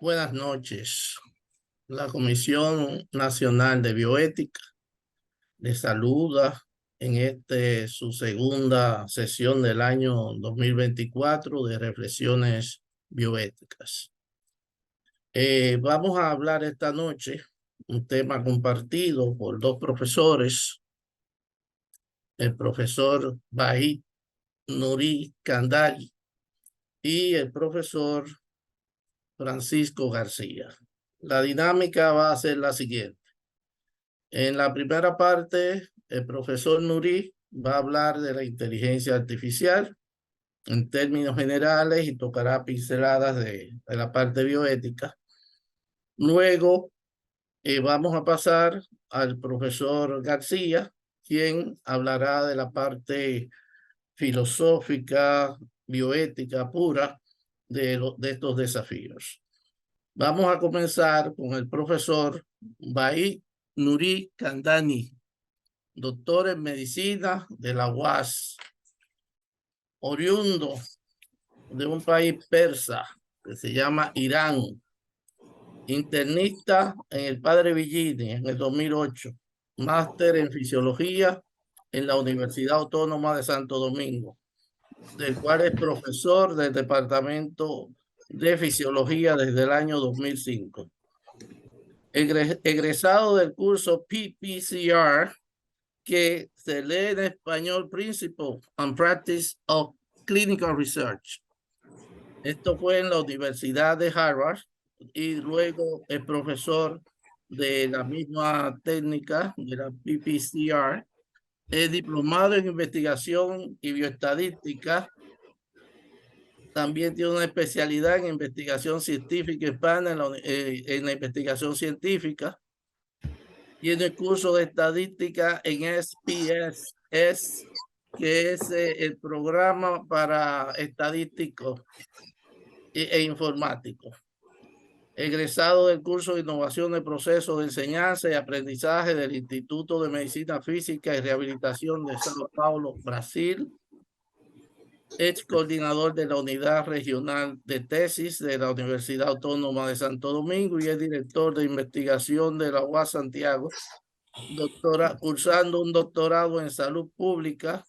Buenas noches. La Comisión Nacional de Bioética les saluda en su segunda sesión del año 2024 de reflexiones bioéticas. Vamos a hablar esta noche un tema compartido por dos profesores, el profesor Bahí Nuri Kandari y el profesor Francisco García. La dinámica va a ser la siguiente. En la primera parte, el profesor Nuri va a hablar de la inteligencia artificial en términos generales y tocará pinceladas de la parte bioética. Luego vamos a pasar al profesor García, quien hablará de la parte filosófica, bioética pura de estos desafíos. Vamos a comenzar con el profesor Bahí Nuri Kandani, doctor en medicina de la UAS, oriundo de un país persa que se llama Irán, internista en el Padre Villini en el 2008, máster en fisiología en la Universidad Autónoma de Santo Domingo, del cual es profesor del Departamento de Fisiología desde el año 2005. Egresado del curso PPCR, que se lee en español Principle and Practice of Clinical Research. Esto fue en la Universidad de Harvard y luego es profesor de la misma técnica de la PPCR. Es diplomado en investigación y bioestadística. También tiene una especialidad en investigación científica hispana en la investigación científica. Tiene curso de estadística en SPS, que es el programa para estadísticos e informáticos. Egresado del curso de innovación de procesos de enseñanza y aprendizaje del Instituto de Medicina Física y Rehabilitación de São Paulo, Brasil. Es coordinador de la Unidad Regional de Tesis de la Universidad Autónoma de Santo Domingo y es director de investigación de la UAS Santiago, cursando un doctorado en salud pública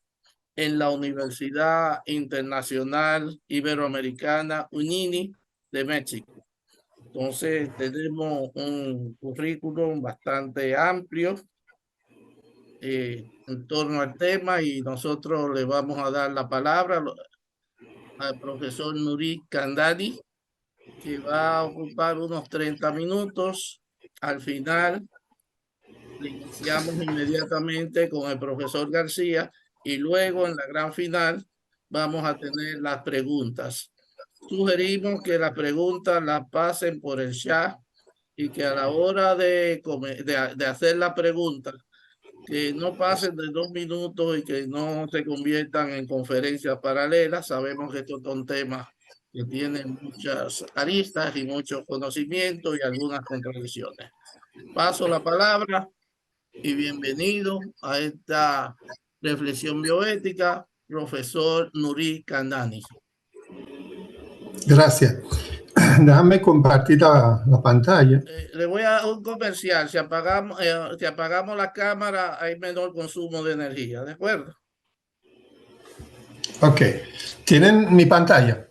en la Universidad Internacional Iberoamericana UNINI de México. Entonces tenemos un currículum bastante amplio en torno al tema y nosotros le vamos a dar la palabra al profesor Nuri Kandani, que va a ocupar unos 30 minutos. Al final iniciamos inmediatamente con el profesor García y luego en la gran final vamos a tener las preguntas. Sugerimos que las preguntas las pasen por el chat y que a la hora de hacer la pregunta, que no pasen de 2 minutos y que no se conviertan en conferencias paralelas. Sabemos que estos son temas que tienen muchas aristas y muchos conocimientos y algunas contradicciones. Paso la palabra y bienvenido a esta reflexión bioética, profesor Nuri Kandani. Gracias. Déjame compartir la pantalla. Le voy a dar un comercial. Si apagamos la cámara, hay menor consumo de energía, ¿de acuerdo? Ok. ¿Tienen mi pantalla?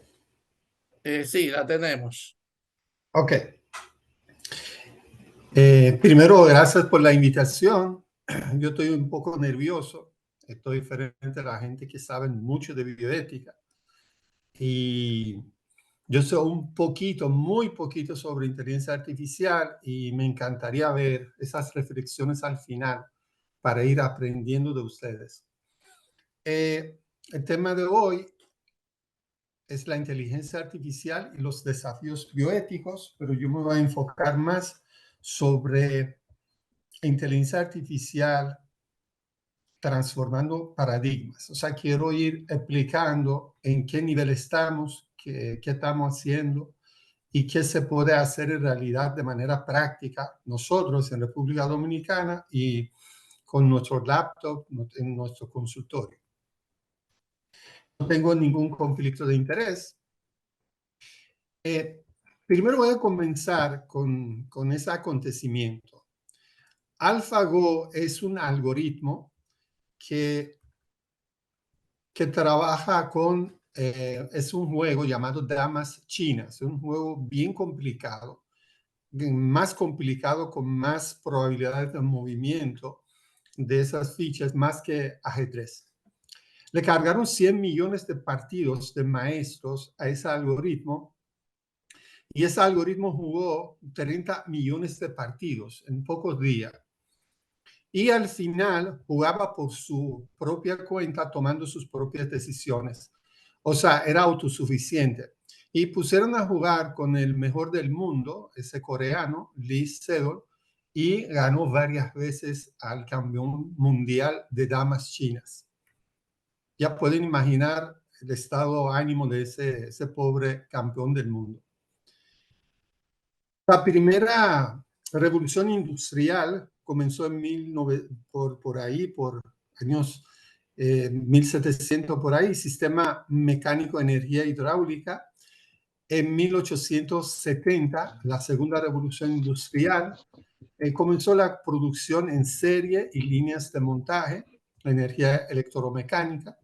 Sí, la tenemos. Ok. Primero, gracias por la invitación. Yo estoy un poco nervioso. Estoy diferente a la gente que sabe mucho de bioética. Y yo sé un poquito, muy poquito sobre inteligencia artificial y me encantaría ver esas reflexiones al final para ir aprendiendo de ustedes. El tema de hoy es la inteligencia artificial y los desafíos bioéticos, pero yo me voy a enfocar más sobre inteligencia artificial transformando paradigmas. O sea, quiero ir explicando en qué nivel estamos, qué estamos haciendo y qué se puede hacer en realidad de manera práctica nosotros en República Dominicana y con nuestro laptop en nuestro consultorio. No tengo ningún conflicto de interés. primero voy a comenzar con ese acontecimiento. AlphaGo es un algoritmo que trabaja con, es un juego llamado Damas Chinas, es un juego bien complicado, más complicado con más probabilidades de movimiento de esas fichas, más que ajedrez. Le cargaron 100 millones de partidos de maestros a ese algoritmo y ese algoritmo jugó 30 millones de partidos en pocos días. Y al final jugaba por su propia cuenta, tomando sus propias decisiones. O sea, era autosuficiente. Y pusieron a jugar con el mejor del mundo, ese coreano, Lee Sedol, y ganó varias veces al campeón mundial de damas chinas. Ya pueden imaginar el estado de ánimo de ese pobre campeón del mundo. La primera revolución industrial comenzó en por ahí, por años 1700 por ahí, sistema mecánico de energía hidráulica. En 1870, la segunda revolución industrial, comenzó la producción en serie y líneas de montaje, energía electromecánica.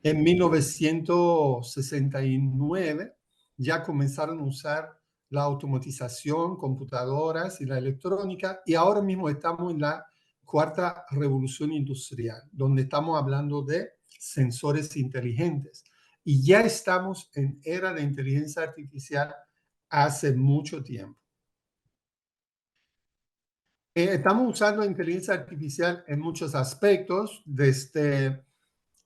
En 1969 ya comenzaron a usar la automatización, computadoras y la electrónica, y ahora mismo estamos en la cuarta revolución industrial, donde estamos hablando de sensores inteligentes. Y ya estamos en era de inteligencia artificial hace mucho tiempo. Estamos usando inteligencia artificial en muchos aspectos, desde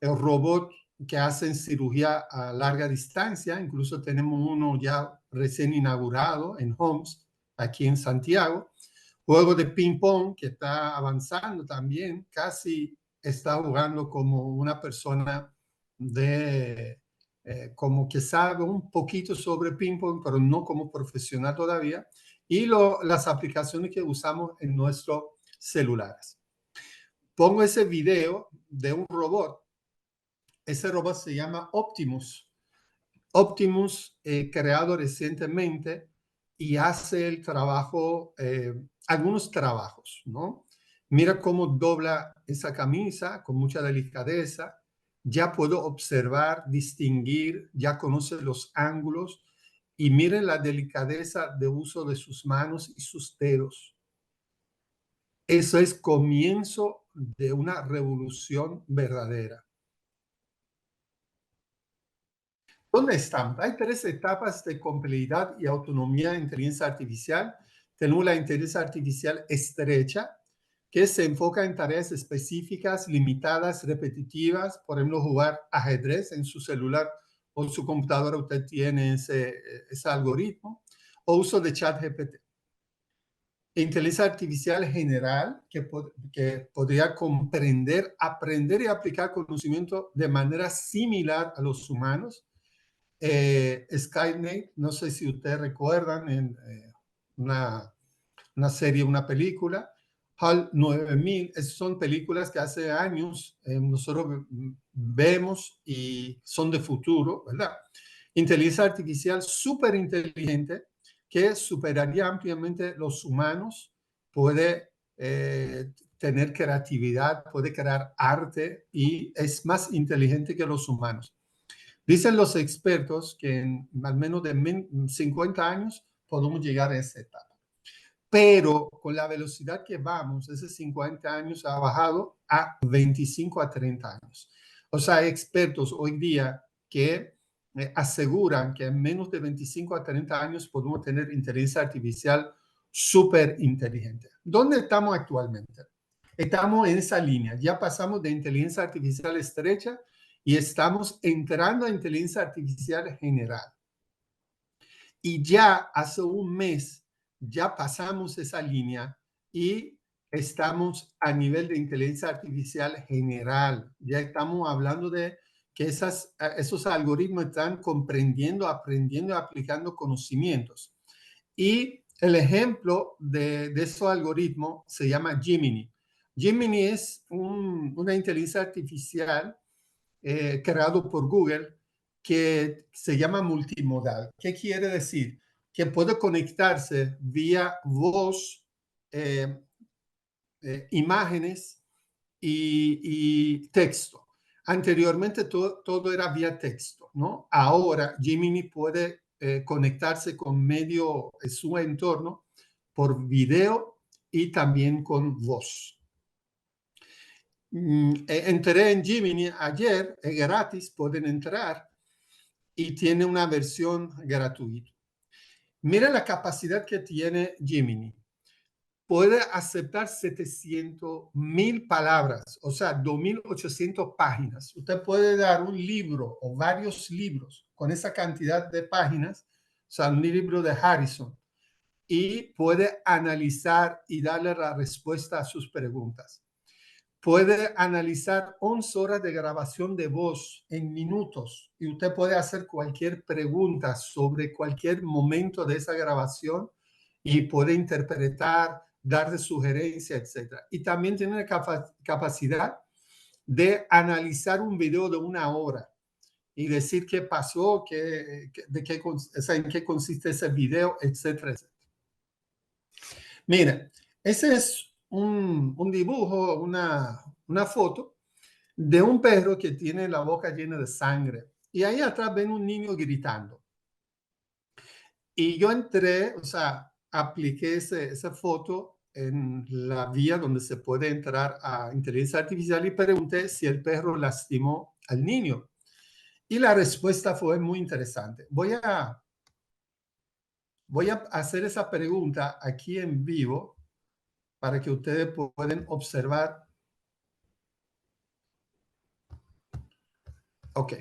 el robot que hacen cirugía a larga distancia. Incluso tenemos uno ya recién inaugurado en Homs, aquí en Santiago. Juego de ping pong que está avanzando también, casi está jugando como una persona como que sabe un poquito sobre ping pong, pero no como profesional todavía. Y las aplicaciones que usamos en nuestros celulares. Pongo ese video de un robot. Ese robot se llama Optimus. Optimus, creado recientemente, y hace el trabajo, algunos trabajos, ¿no? Mira cómo dobla esa camisa con mucha delicadeza. Ya puedo observar, distinguir, ya conoce los ángulos, y miren la delicadeza de uso de sus manos y sus dedos. Eso es comienzo de una revolución verdadera. ¿Dónde estamos? Hay tres etapas de complejidad y autonomía de inteligencia artificial. Tenemos la inteligencia artificial estrecha, que se enfoca en tareas específicas, limitadas, repetitivas. Por ejemplo, jugar ajedrez en su celular o en su computadora. Usted tiene ese algoritmo. O uso de ChatGPT. Inteligencia artificial general, que podría comprender, aprender y aplicar conocimiento de manera similar a los humanos. Skynet, no sé si ustedes recuerdan, en una serie, una película, HAL 9000, son películas que hace años nosotros vemos y son de futuro, ¿verdad? Inteligencia artificial súper inteligente que superaría ampliamente los humanos, puede tener creatividad, puede crear arte y es más inteligente que los humanos. Dicen los expertos que en al menos de 50 años podemos llegar a esa etapa. Pero con la velocidad que vamos, esos 50 años ha bajado a 25 a 30 años. O sea, hay expertos hoy día que aseguran que en menos de 25 a 30 años podemos tener inteligencia artificial súper inteligente. ¿Dónde estamos actualmente? Estamos en esa línea. Ya pasamos de inteligencia artificial estrecha y estamos entrando a inteligencia artificial general. Y ya hace un mes, ya pasamos esa línea y estamos a nivel de inteligencia artificial general. Ya estamos hablando de que esos algoritmos están comprendiendo, aprendiendo y aplicando conocimientos. Y el ejemplo de esos algoritmos se llama Gemini. Gemini es una inteligencia artificial creado por Google que se llama multimodal. ¿Qué quiere decir? que puede conectarse vía voz, imágenes y texto. Anteriormente todo era vía texto, ¿no? Ahora Gemini puede conectarse con medio de su entorno por video y también con voz. Entré en Gemini ayer, es gratis, pueden entrar y tiene una versión gratuita. Mira la capacidad que tiene Gemini. Puede aceptar 700,000 palabras, o sea, 2.800 páginas. Usted puede dar un libro o varios libros con esa cantidad de páginas, o sea, un libro de Harrison, y puede analizar y darle la respuesta a sus preguntas. Puede analizar 11 horas de grabación de voz en minutos y usted puede hacer cualquier pregunta sobre cualquier momento de esa grabación y puede interpretar, darle sugerencias, etc. Y también tiene la capacidad de analizar un video de 1 hora y decir qué pasó, en qué consiste ese video, etcétera, etcétera. Mira, ese es un dibujo, una foto de un perro que tiene la boca llena de sangre. Y ahí atrás ven un niño gritando. Y yo entré, o sea, apliqué esa foto en la vía donde se puede entrar a inteligencia artificial y pregunté si el perro lastimó al niño. Y la respuesta fue muy interesante. Voy a hacer esa pregunta aquí en vivo para que ustedes puedan observar. Ok,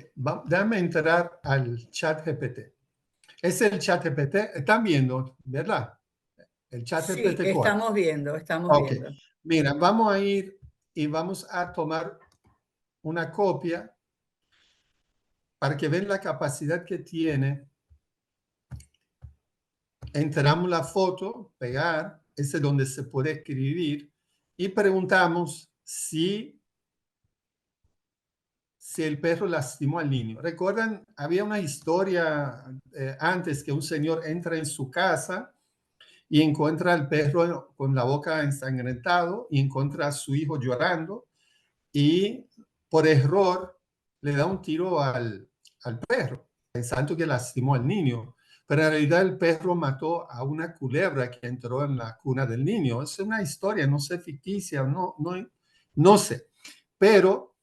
déjame entrar al chat GPT. Es el chat GPT, están viendo, ¿verdad? El chat Sí, GPT 4. estamos viendo, estamos Ok, viendo. mira, vamos a ir y vamos a tomar una copia para que vean la capacidad que tiene. Entramos la foto, pegar, ese es donde se puede escribir y preguntamos si el perro lastimó al niño. ¿Recuerdan? Había una historia antes que un señor entra en su casa y encuentra al perro con la boca ensangrentado y encuentra a su hijo llorando y por error le da un tiro al perro, pensando que lastimó al niño. Pero en realidad el perro mató a una culebra que entró en la cuna del niño. Es una historia, no sé, ficticia, no sé. Pero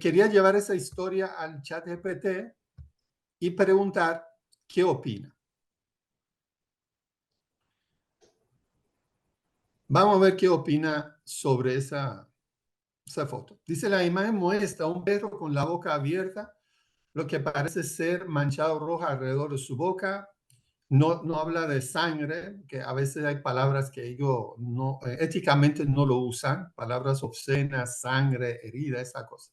quería llevar esa historia al chat GPT y preguntar qué opina. Vamos a ver qué opina sobre esa foto. Dice, la imagen muestra a un perro con la boca abierta, lo que parece ser manchado rojo alrededor de su boca. No habla de sangre, que a veces hay palabras que ellos éticamente no lo usan, palabras obscenas, sangre, herida, esa cosa.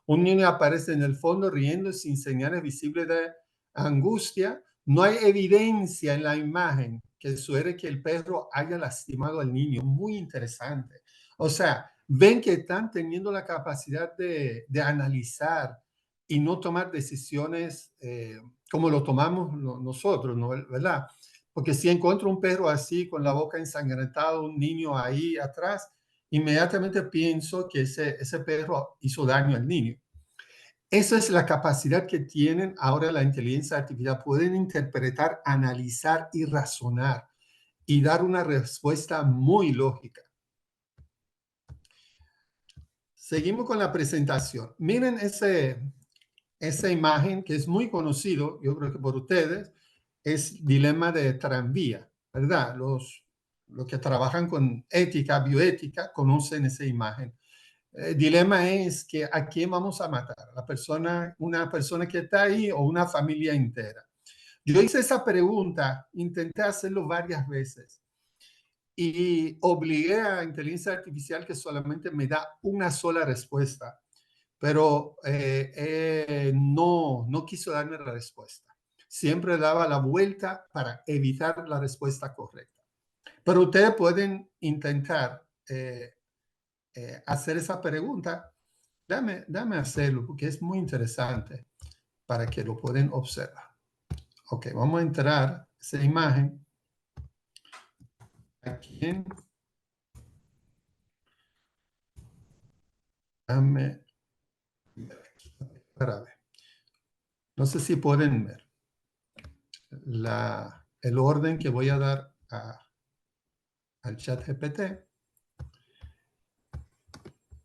Un niño aparece en el fondo riendo sin señales visibles de angustia. No hay evidencia en la imagen que sugiere que el perro haya lastimado al niño. Muy interesante. O sea, ven que están teniendo la capacidad de analizar y no tomar decisiones como lo tomamos nosotros, ¿no? ¿Verdad? Porque si encuentro un perro así, con la boca ensangrentada, un niño ahí atrás, inmediatamente pienso que ese perro hizo daño al niño. Esa es la capacidad que tienen ahora la inteligencia artificial. Pueden interpretar, analizar y razonar y dar una respuesta muy lógica. Seguimos con la presentación. Miren esa imagen que es muy conocido, yo creo que por ustedes, es dilema de tranvía, ¿verdad? Los que trabajan con ética, bioética, conocen esa imagen. El dilema es que a quién vamos a matar, una persona que está ahí o una familia entera. Yo hice esa pregunta, intenté hacerlo varias veces y obligué a inteligencia artificial que solamente me da una sola respuesta, pero no quiso darme la respuesta. Siempre daba la vuelta para evitar la respuesta correcta. Pero ustedes pueden intentar hacer esa pregunta. Dame hacerlo porque es muy interesante para que lo puedan observar. Ok, vamos a entrar. esa imagen. Aquí. Déjame ver. No sé si pueden ver el orden que voy a dar al chat GPT.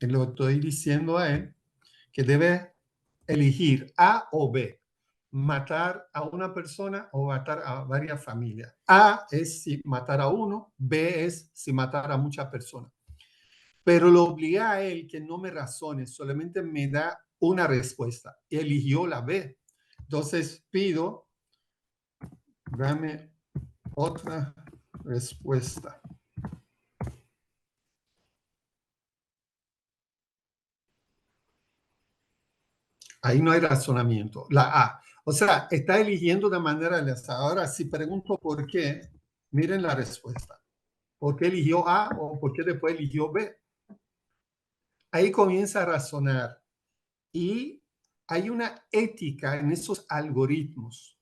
Y lo estoy diciendo a él que debe elegir A o B. Matar a una persona o matar a varias familias. A es si matar a uno, B es si matar a muchas personas. Pero lo obligué a él que no me razone, solamente me da una respuesta. Eligió la B. Entonces pido, dame otra respuesta. Ahí no hay razonamiento. La A. O sea, está eligiendo de manera aleatoria. Ahora, si pregunto por qué, miren la respuesta. ¿Por qué eligió A o por qué después eligió B? Ahí comienza a razonar. Y hay una ética en esos algoritmos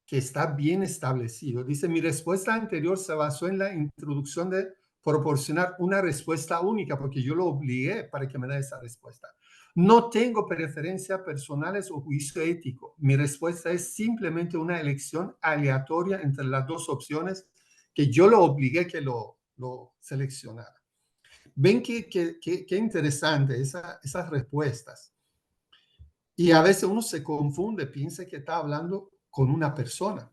que está bien establecido. Dice, mi respuesta anterior se basó en la introducción de proporcionar una respuesta única, porque yo lo obligué para que me dé esa respuesta. No tengo preferencias personales o juicio ético. Mi respuesta es simplemente una elección aleatoria entre las dos opciones que yo lo obligué que lo seleccionara. Ven qué interesante esas respuestas. Y a veces uno se confunde, piensa que está hablando con una persona.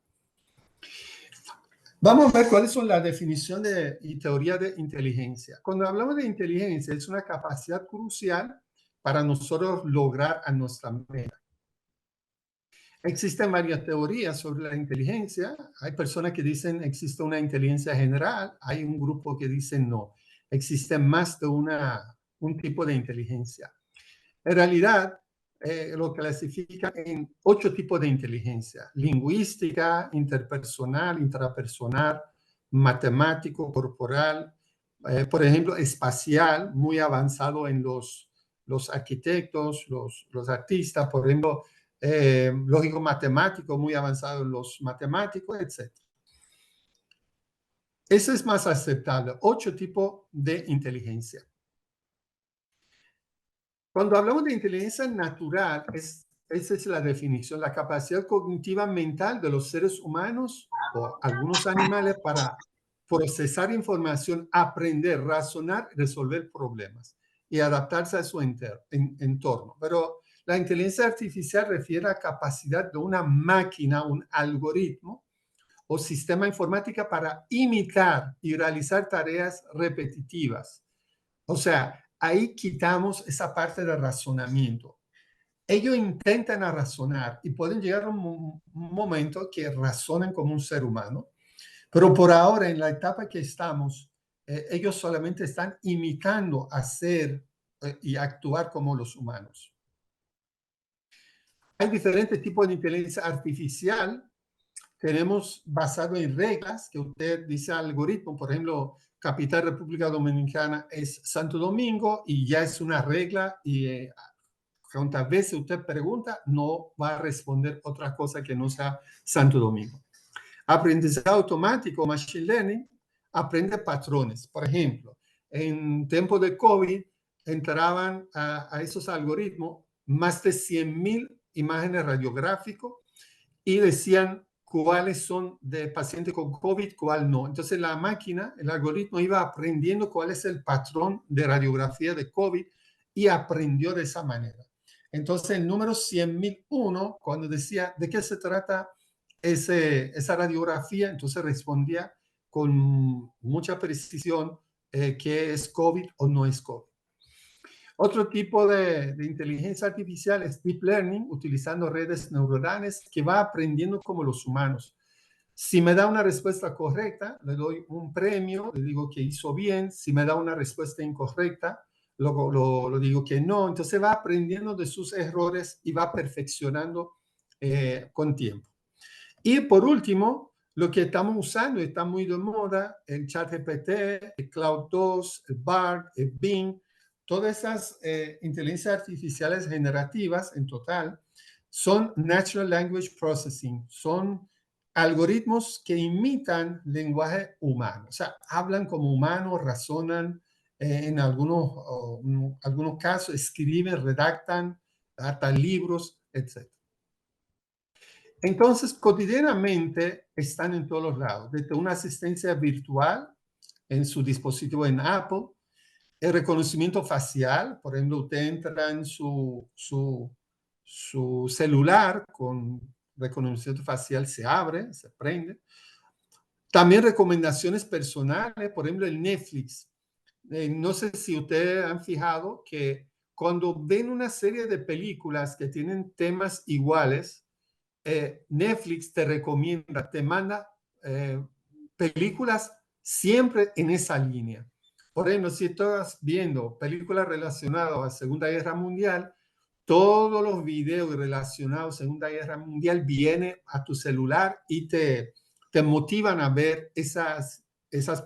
Vamos a ver cuáles son las definiciones y teoría de inteligencia. Cuando hablamos de inteligencia, es una capacidad crucial para nosotros lograr a nuestra meta. Existen varias teorías sobre la inteligencia. Hay personas que dicen existe una inteligencia general. Hay un grupo que dice no. Existe más de un tipo de inteligencia. En realidad, lo clasifican en 8 tipos de inteligencia: lingüística, interpersonal, intrapersonal, matemático, corporal, por ejemplo, espacial, muy avanzado en los arquitectos, los artistas, por ejemplo, lógico matemático, muy avanzado en los matemáticos, etc. Eso es más aceptable, 8 tipos de inteligencia. Cuando hablamos de inteligencia natural, esa es la definición, la capacidad cognitiva mental de los seres humanos o algunos animales para procesar información, aprender, razonar, resolver problemas y adaptarse a su entorno. Pero la inteligencia artificial refiere a la capacidad de una máquina, un algoritmo o sistema informático para imitar y realizar tareas repetitivas. O sea, ahí quitamos esa parte del razonamiento. Ellos intentan razonar y pueden llegar a un momento que razonan como un ser humano, pero por ahora, en la etapa que estamos, ellos solamente están imitando hacer y actuar como los humanos. Hay diferentes tipos de inteligencia artificial. Tenemos basado en reglas que usted dice algoritmo, por ejemplo, capital República Dominicana es Santo Domingo y ya es una regla y cuantas veces usted pregunta no va a responder otra cosa que no sea Santo Domingo. Aprendizaje automático, machine learning, aprende patrones. Por ejemplo, en tiempo de COVID entraban a esos algoritmos más de 100,000 imágenes radiográficas y decían cuáles son de pacientes con COVID, cuál no. Entonces la máquina, el algoritmo iba aprendiendo cuál es el patrón de radiografía de COVID y aprendió de esa manera. Entonces el número 100,001, cuando decía de qué se trata esa radiografía, entonces respondía con mucha precisión qué es COVID o no es COVID. Otro tipo de inteligencia artificial es deep learning, utilizando redes neuronales que va aprendiendo como los humanos. Si me da una respuesta correcta, le doy un premio, le digo que hizo bien. Si me da una respuesta incorrecta, lo digo que no. Entonces va aprendiendo de sus errores y va perfeccionando con tiempo. Y por último, lo que estamos usando, está muy de moda, el ChatGPT, el Cloud 2, el BART, el Bing, todas esas inteligencias artificiales generativas en total son Natural Language Processing, son algoritmos que imitan lenguaje humano, o sea, hablan como humanos, razonan, en algunos casos escriben, redactan, hasta libros, etc. Entonces, cotidianamente están en todos los lados, desde una asistencia virtual en su dispositivo en Apple, el reconocimiento facial, por ejemplo, usted entra en su celular con reconocimiento facial, se abre, se prende. También recomendaciones personales, por ejemplo, el Netflix. No sé si ustedes han fijado que cuando ven una serie de películas que tienen temas iguales, Netflix te recomienda, te manda películas siempre en esa línea. Por ejemplo, si estás viendo películas relacionadas a la Segunda Guerra Mundial, todos los videos relacionados a la Segunda Guerra Mundial vienen a tu celular y te motivan a ver esas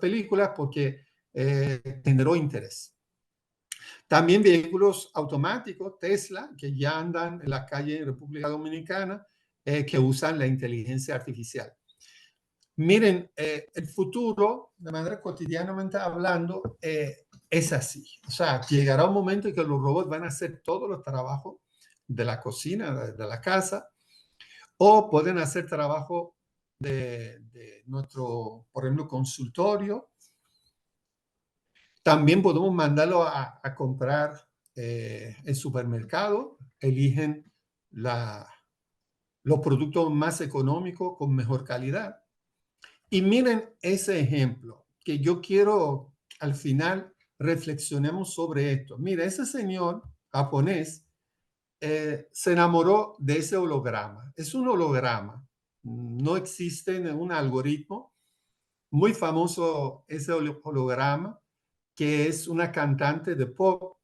películas porque generó interés. También vehículos automáticos, Tesla, que ya andan en la calle en República Dominicana, que usan la inteligencia artificial. Miren, el futuro, de manera cotidianamente hablando, es así. O sea, llegará un momento en que los robots van a hacer todos los trabajos de la cocina, de la casa, o pueden hacer trabajo de nuestro, por ejemplo, consultorio. También podemos mandarlo a comprar el supermercado, eligen los productos más económicos con mejor calidad. Y miren ese ejemplo, que yo quiero al final reflexionemos sobre esto. Mira, ese señor japonés se enamoró de ese holograma. Es un holograma. No existe un algoritmo. Muy famoso ese holograma, que es una cantante de pop.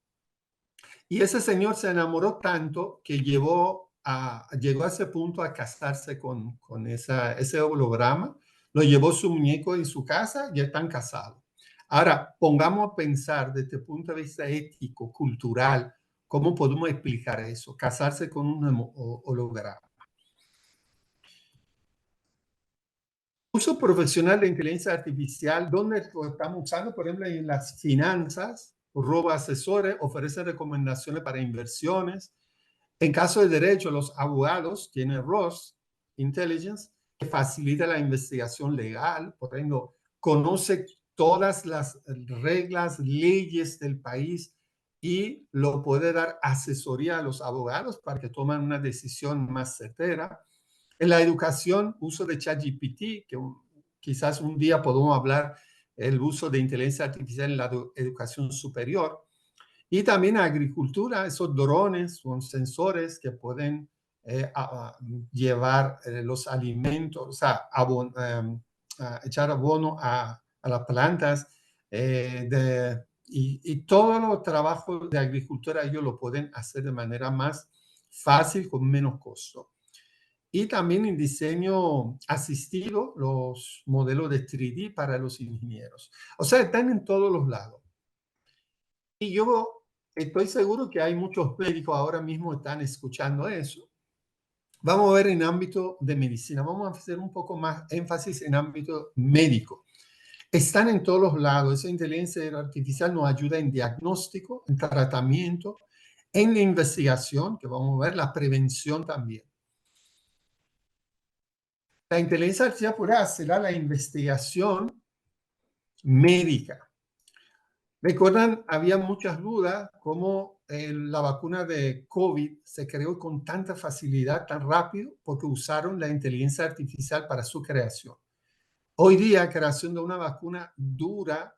Y ese señor se enamoró tanto que llegó a ese punto a casarse con ese holograma. Lo llevó su muñeco en su casa y están casados. Ahora, pongamos a pensar desde el punto de vista ético, cultural, ¿cómo podemos explicar eso? Casarse con un holograma. Uso profesional de inteligencia artificial, ¿dónde lo estamos usando? Por ejemplo, en las finanzas, robo asesores, ofrece recomendaciones para inversiones. En caso de derecho, los abogados tienen ROS Intelligence, que facilita la investigación legal. Por ejemplo, conoce todas las reglas, leyes del país y lo puede dar asesoría a los abogados para que tomen una decisión más certera. En la educación, uso de ChatGPT, que quizás un día podamos hablar el uso de inteligencia artificial en la educación superior. Y también agricultura, esos drones son sensores que pueden llevar los alimentos, o sea, echar abono a las plantas. Y todos los trabajos de agricultura ellos lo pueden hacer de manera más fácil, con menos costo. Y también en diseño asistido, los modelos de 3D para los ingenieros. O sea, están en todos los lados. Y yo estoy seguro que hay muchos médicos ahora mismo que están escuchando eso. Vamos a ver en ámbito de medicina. Vamos a hacer un poco más énfasis en ámbito médico. Están en todos los lados. Esa inteligencia artificial nos ayuda en diagnóstico, en tratamiento, en la investigación, que vamos a ver, la prevención también. La inteligencia artificial puede acelerar la investigación médica. Recuerdan, había muchas dudas cómo la vacuna de COVID se creó con tanta facilidad, tan rápido, porque usaron la inteligencia artificial para su creación. Hoy día, la creación de una vacuna dura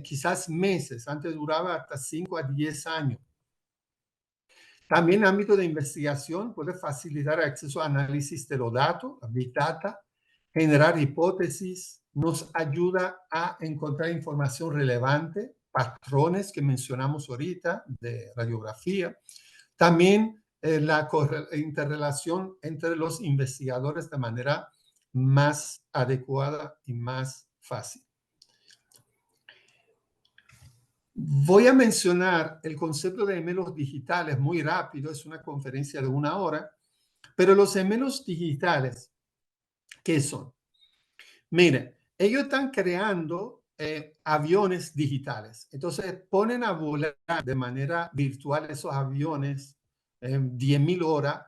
quizás meses, antes duraba hasta 5 a 10 años. También en ámbito de investigación puede facilitar acceso a análisis de los datos, a Big Data, generar hipótesis, nos ayuda a encontrar información relevante, patrones que mencionamos ahorita de radiografía. También la interrelación entre los investigadores de manera más adecuada y más fácil. Voy a mencionar el concepto de gemelos digitales muy rápido, es una conferencia de 1 hora, pero los gemelos digitales ¿Qué son? Mire, ellos están creando aviones digitales. Entonces ponen a volar de manera virtual esos aviones 10.000 horas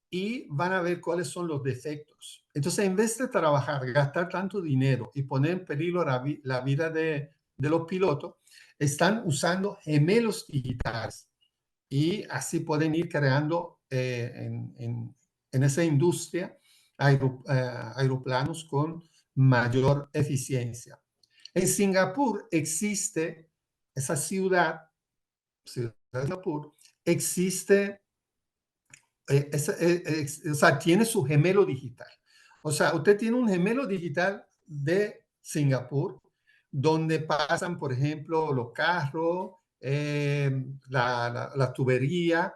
y van a ver cuáles son los defectos. Entonces, en vez de trabajar, gastar tanto dinero y poner en peligro la vida de los pilotos, están usando gemelos digitales y así pueden ir creando en esa industria aeroplanos con mayor eficiencia. En Singapur existe esa ciudad de Singapur, existe, o sea, tiene su gemelo digital. O sea, usted tiene un gemelo digital de Singapur, donde pasan, por ejemplo, los carros, la tubería,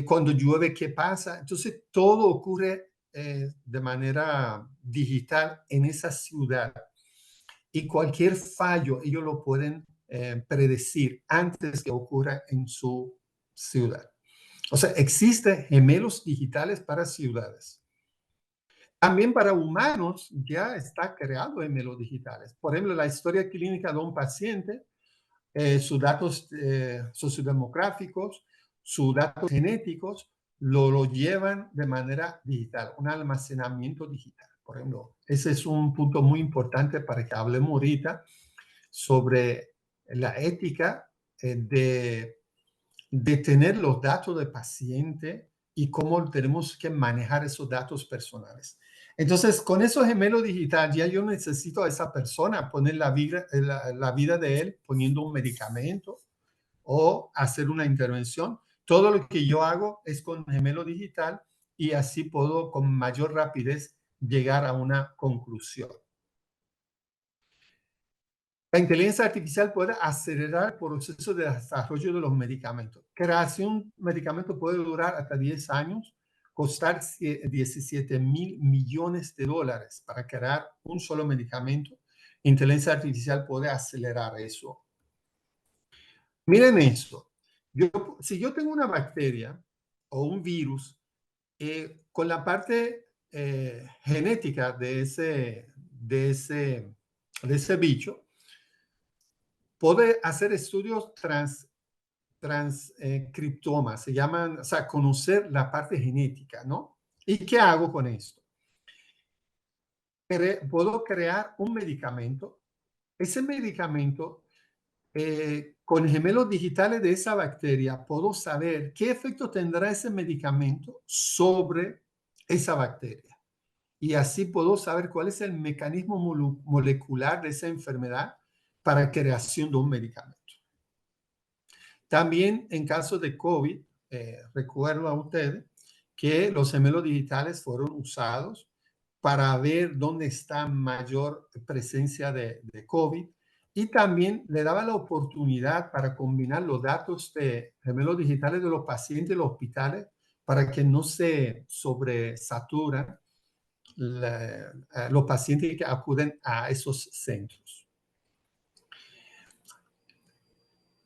cuando llueve, ¿qué pasa? Entonces, todo ocurre de manera digital en esa ciudad y cualquier fallo ellos lo pueden predecir antes que ocurra en su ciudad. O sea, existen gemelos digitales para ciudades. También para humanos ya está creado gemelos digitales. Por ejemplo, la historia clínica de un paciente, sus datos sociodemográficos, sus datos genéticos, lo llevan de manera digital, un almacenamiento digital. Por ejemplo, ese es un punto muy importante para que hablemos ahorita sobre la ética de tener los datos del paciente y cómo tenemos que manejar esos datos personales. Entonces, con esos gemelos digitales, ya yo necesito a esa persona poner la vida de él poniendo un medicamento o hacer una intervención. Todo lo que yo hago es con gemelo digital y así puedo con mayor rapidez llegar a una conclusión. La inteligencia artificial puede acelerar el proceso de desarrollo de los medicamentos. Creación de un medicamento puede durar hasta 10 años, costar 17.000 millones de dólares para crear un solo medicamento. Inteligencia artificial puede acelerar eso. Miren esto. Si yo tengo una bacteria o un virus, con la parte genética de ese bicho, puede hacer estudios transcriptoma, se llaman, o sea, conocer la parte genética, ¿no? ¿Y qué hago con esto? Puedo crear un medicamento. Ese medicamento, con gemelos digitales de esa bacteria, puedo saber qué efecto tendrá ese medicamento sobre esa bacteria. Y así puedo saber cuál es el mecanismo molecular de esa enfermedad para creación de un medicamento. También en caso de COVID, recuerdo a ustedes que los gemelos digitales fueron usados para ver dónde está mayor presencia de COVID y también le daba la oportunidad para combinar los datos de gemelos digitales de los pacientes de los hospitales para que no se sobresaturan los pacientes que acuden a esos centros.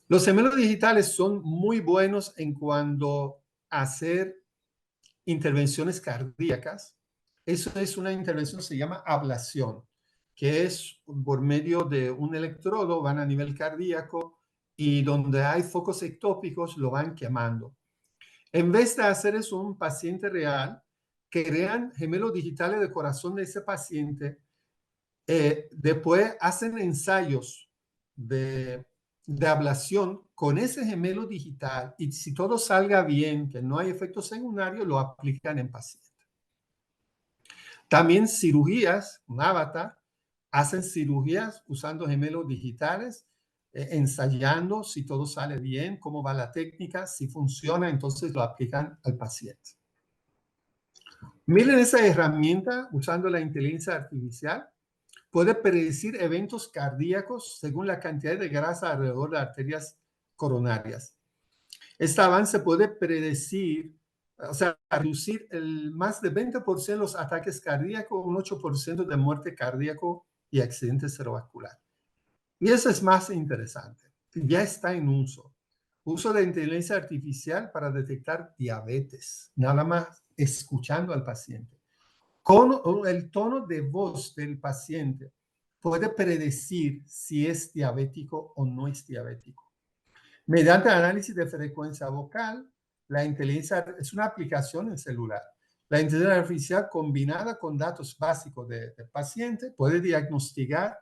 Los gemelos digitales son muy buenos en cuanto a hacer intervenciones cardíacas. Eso es una intervención, se llama ablación, que es por medio de un electrodo, van a nivel cardíaco y donde hay focos ectópicos lo van quemando. En vez de hacer eso un paciente real, crean gemelos digitales del corazón de ese paciente. Después hacen ensayos de ablación con ese gemelo digital y si todo salga bien, que no hay efectos secundarios, lo aplican en pacientes. También cirugías, un avatar, hacen cirugías usando gemelos digitales, ensayando si todo sale bien, cómo va la técnica, si funciona, entonces lo aplican al paciente. Miren esa herramienta usando la inteligencia artificial. Puede predecir eventos cardíacos según la cantidad de grasa alrededor de arterias coronarias. Este avance puede predecir, o sea, reducir más de 20% de los ataques cardíacos, un 8% de muerte cardíaco y accidente cerebrovascular. Y eso es más interesante. Ya está en uso. Uso de inteligencia artificial para detectar diabetes, nada más escuchando al paciente. con el tono de voz del paciente, puede predecir si es diabético o no es diabético. Mediante análisis de frecuencia vocal, la inteligencia es una aplicación en celular. La inteligencia artificial combinada con datos básicos del paciente puede diagnosticar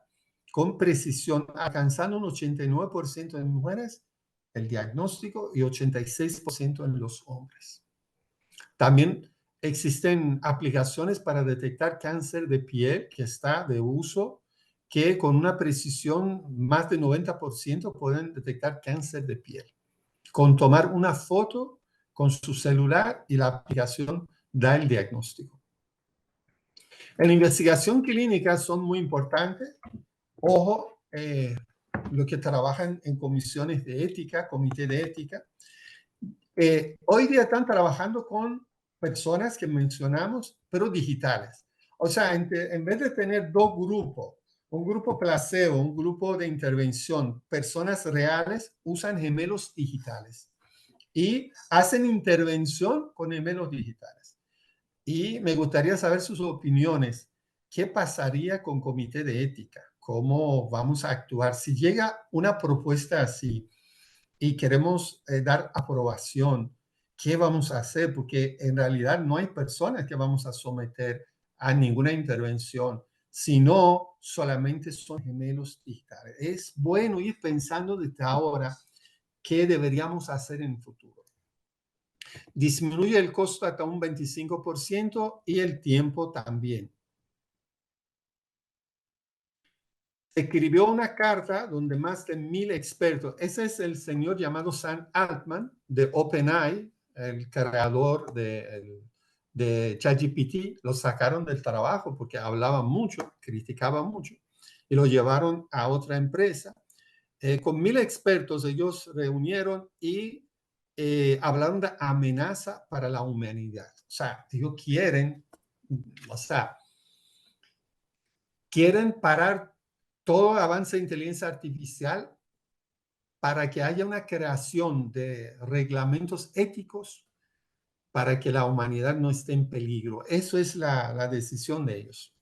con precisión, alcanzando un 89% en mujeres el diagnóstico y 86% en los hombres. También existen aplicaciones para detectar cáncer de piel que está de uso, que con una precisión más de 90% pueden detectar cáncer de piel. Con tomar una foto con su celular y la aplicación da el diagnóstico. En la investigación clínica son muy importantes. Ojo, los que trabajan en comisiones de ética, comité de ética, hoy día están trabajando con personas que mencionamos, pero digitales. O sea, en vez de tener dos grupos, un grupo placebo, un grupo de intervención, personas reales usan gemelos digitales y hacen intervención con gemelos digitales. Y me gustaría saber sus opiniones. ¿Qué pasaría con comité de ética? ¿Cómo vamos a actuar? Si llega una propuesta así y queremos dar aprobación, ¿qué vamos a hacer? Porque en realidad no hay personas que vamos a someter a ninguna intervención, sino solamente son gemelos digitales. Es bueno ir pensando desde ahora qué deberíamos hacer en el futuro. Disminuye el costo hasta un 25% y el tiempo también. Escribió una carta donde más de 1,000 expertos, ese es el señor llamado Sam Altman de OpenAI, el creador de ChatGPT, lo sacaron del trabajo porque hablaba mucho, criticaba mucho, y lo llevaron a otra empresa. Con 1,000 expertos ellos reunieron y hablaron de amenaza para la humanidad. O sea, ellos quieren parar todo avance de inteligencia artificial para que haya una creación de reglamentos éticos para que la humanidad no esté en peligro. Eso es la decisión de ellos.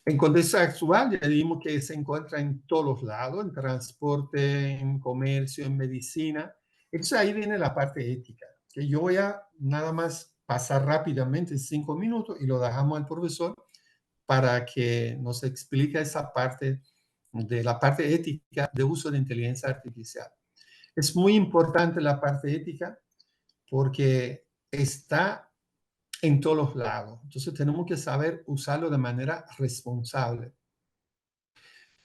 En contexto actual, ya vimos que se encuentra en todos los lados, en transporte, en comercio, en medicina. Entonces ahí viene la parte ética, que yo voy a nada más pasar rápidamente en 5 minutos y lo dejamos al profesor para que nos explique esa parte de la parte ética de uso de inteligencia artificial. Es muy importante la parte ética porque está en todos los lados. Entonces tenemos que saber usarlo de manera responsable.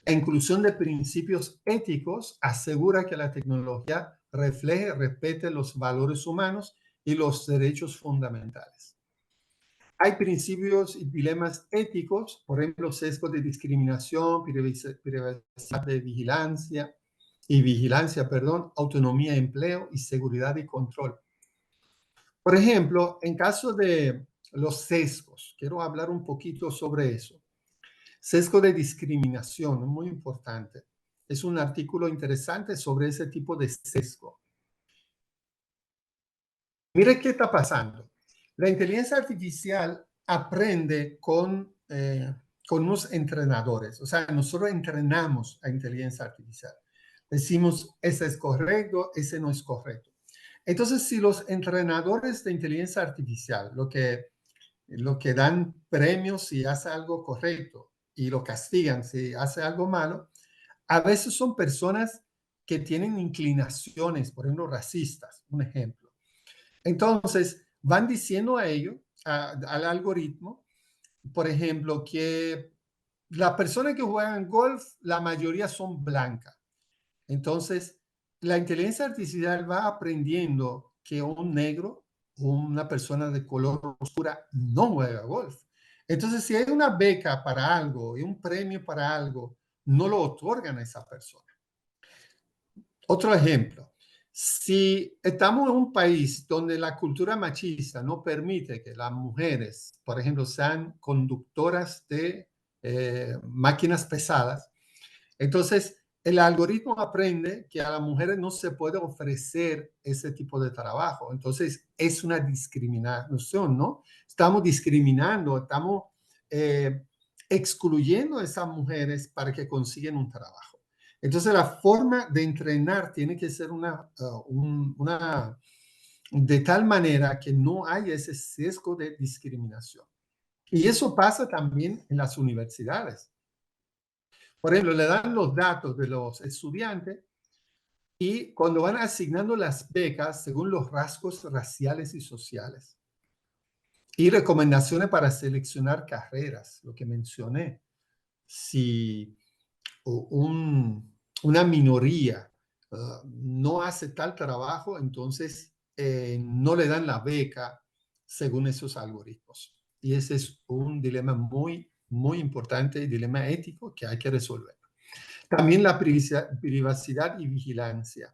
La inclusión de principios éticos asegura que la tecnología refleje, respete los valores humanos y los derechos fundamentales. Hay principios y dilemas éticos, por ejemplo, sesgo de discriminación, privacidad de vigilancia, autonomía de empleo y seguridad y control. Por ejemplo, en caso de los sesgos, quiero hablar un poquito sobre eso. Sesgo de discriminación, muy importante. Es un artículo interesante sobre ese tipo de sesgo. Mire qué está pasando. La inteligencia artificial aprende con unos entrenadores. O sea, nosotros entrenamos a inteligencia artificial. Decimos, ese es correcto, ese no es correcto. Entonces, si los entrenadores de inteligencia artificial, lo que dan premios si hace algo correcto y lo castigan si hace algo malo, a veces son personas que tienen inclinaciones, por ejemplo, racistas, un ejemplo. Entonces, van diciendo a ellos, al algoritmo, por ejemplo, que las personas que juegan golf, la mayoría son blancas. Entonces, la inteligencia artificial va aprendiendo que un negro o una persona de color oscura no juega golf. Entonces, si hay una beca para algo y un premio para algo, no lo otorgan a esa persona. Otro ejemplo, si estamos en un país donde la cultura machista no permite que las mujeres, por ejemplo, sean conductoras de máquinas pesadas, entonces el algoritmo aprende que a las mujeres no se puede ofrecer ese tipo de trabajo. Entonces, es una discriminación, ¿no? Estamos discriminando, estamos eh, excluyendo a esas mujeres para que consigan un trabajo. Entonces, la forma de entrenar tiene que ser de tal manera que no haya ese sesgo de discriminación. Y eso pasa también en las universidades. Por ejemplo, le dan los datos de los estudiantes y cuando van asignando las becas según los rasgos raciales y sociales y recomendaciones para seleccionar carreras, lo que mencioné, si una minoría no hace tal trabajo, entonces no le dan la beca según esos algoritmos. Y ese es un dilema muy, muy importante, dilema ético que hay que resolver. También la privacidad y vigilancia.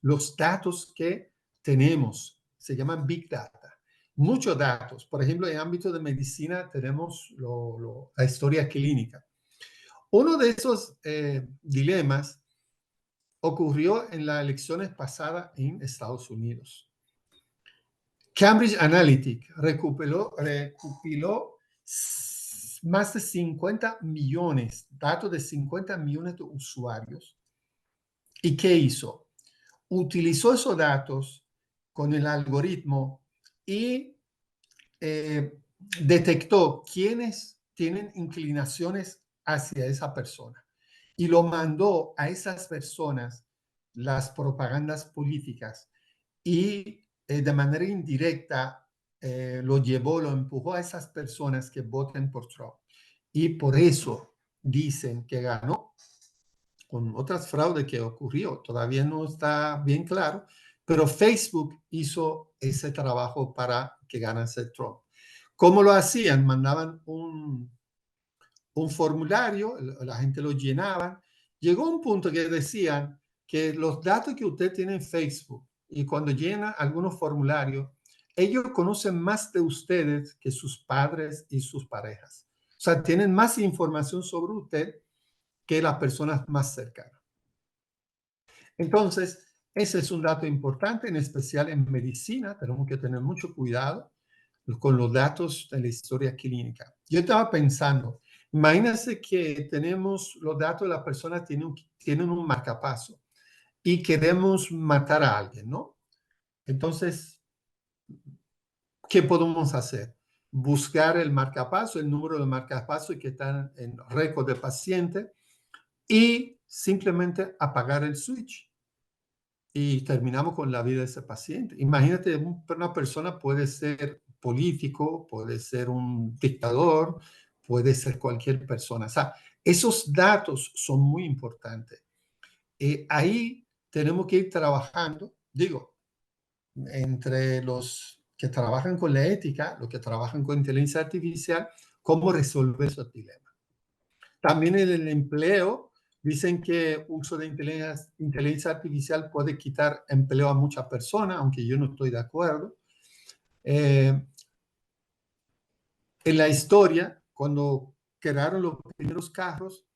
Los datos que tenemos se llaman Big Data. Muchos datos. Por ejemplo, en el ámbito de medicina tenemos la historia clínica. Uno de esos dilemas ocurrió en las elecciones pasadas en Estados Unidos. Cambridge Analytica recopiló más de 50 millones, datos de 50 millones de usuarios. ¿Y qué hizo? Utilizó esos datos con el algoritmo y detectó quiénes tienen inclinaciones hacia esa persona y lo mandó a esas personas las propagandas políticas y de manera indirecta lo empujó a esas personas que voten por Trump. Y por eso dicen que ganó con otras fraudes que ocurrió. Todavía no está bien claro, pero Facebook hizo ese trabajo para que ganase Trump. ¿Cómo lo hacían? Mandaban un formulario, la gente lo llenaba. Llegó un punto que decían que los datos que usted tiene en Facebook y cuando llena algunos formularios, ellos conocen más de ustedes que sus padres y sus parejas. O sea, tienen más información sobre usted que las personas más cercanas. Entonces, ese es un dato importante, en especial en medicina. Tenemos que tener mucho cuidado con los datos de la historia clínica. Yo estaba pensando, imagínense que tenemos los datos de la persona, tienen un marcapaso y queremos matar a alguien, ¿no? Entonces, ¿qué podemos hacer? Buscar el marcapaso, el número de marcapaso que está en récord de paciente y simplemente apagar el switch y terminamos con la vida de ese paciente. Imagínate, una persona puede ser político, puede ser un dictador, puede ser cualquier persona. O sea, esos datos son muy importantes. Ahí tenemos que ir trabajando, digo, entre los que trabajan con la ética, los que trabajan con inteligencia artificial, cómo resolver esos dilemas. También en el empleo, dicen que uso de inteligencia artificial puede quitar empleo a muchas personas, aunque yo no estoy de acuerdo. En la historia, cuando crearon los primeros carros,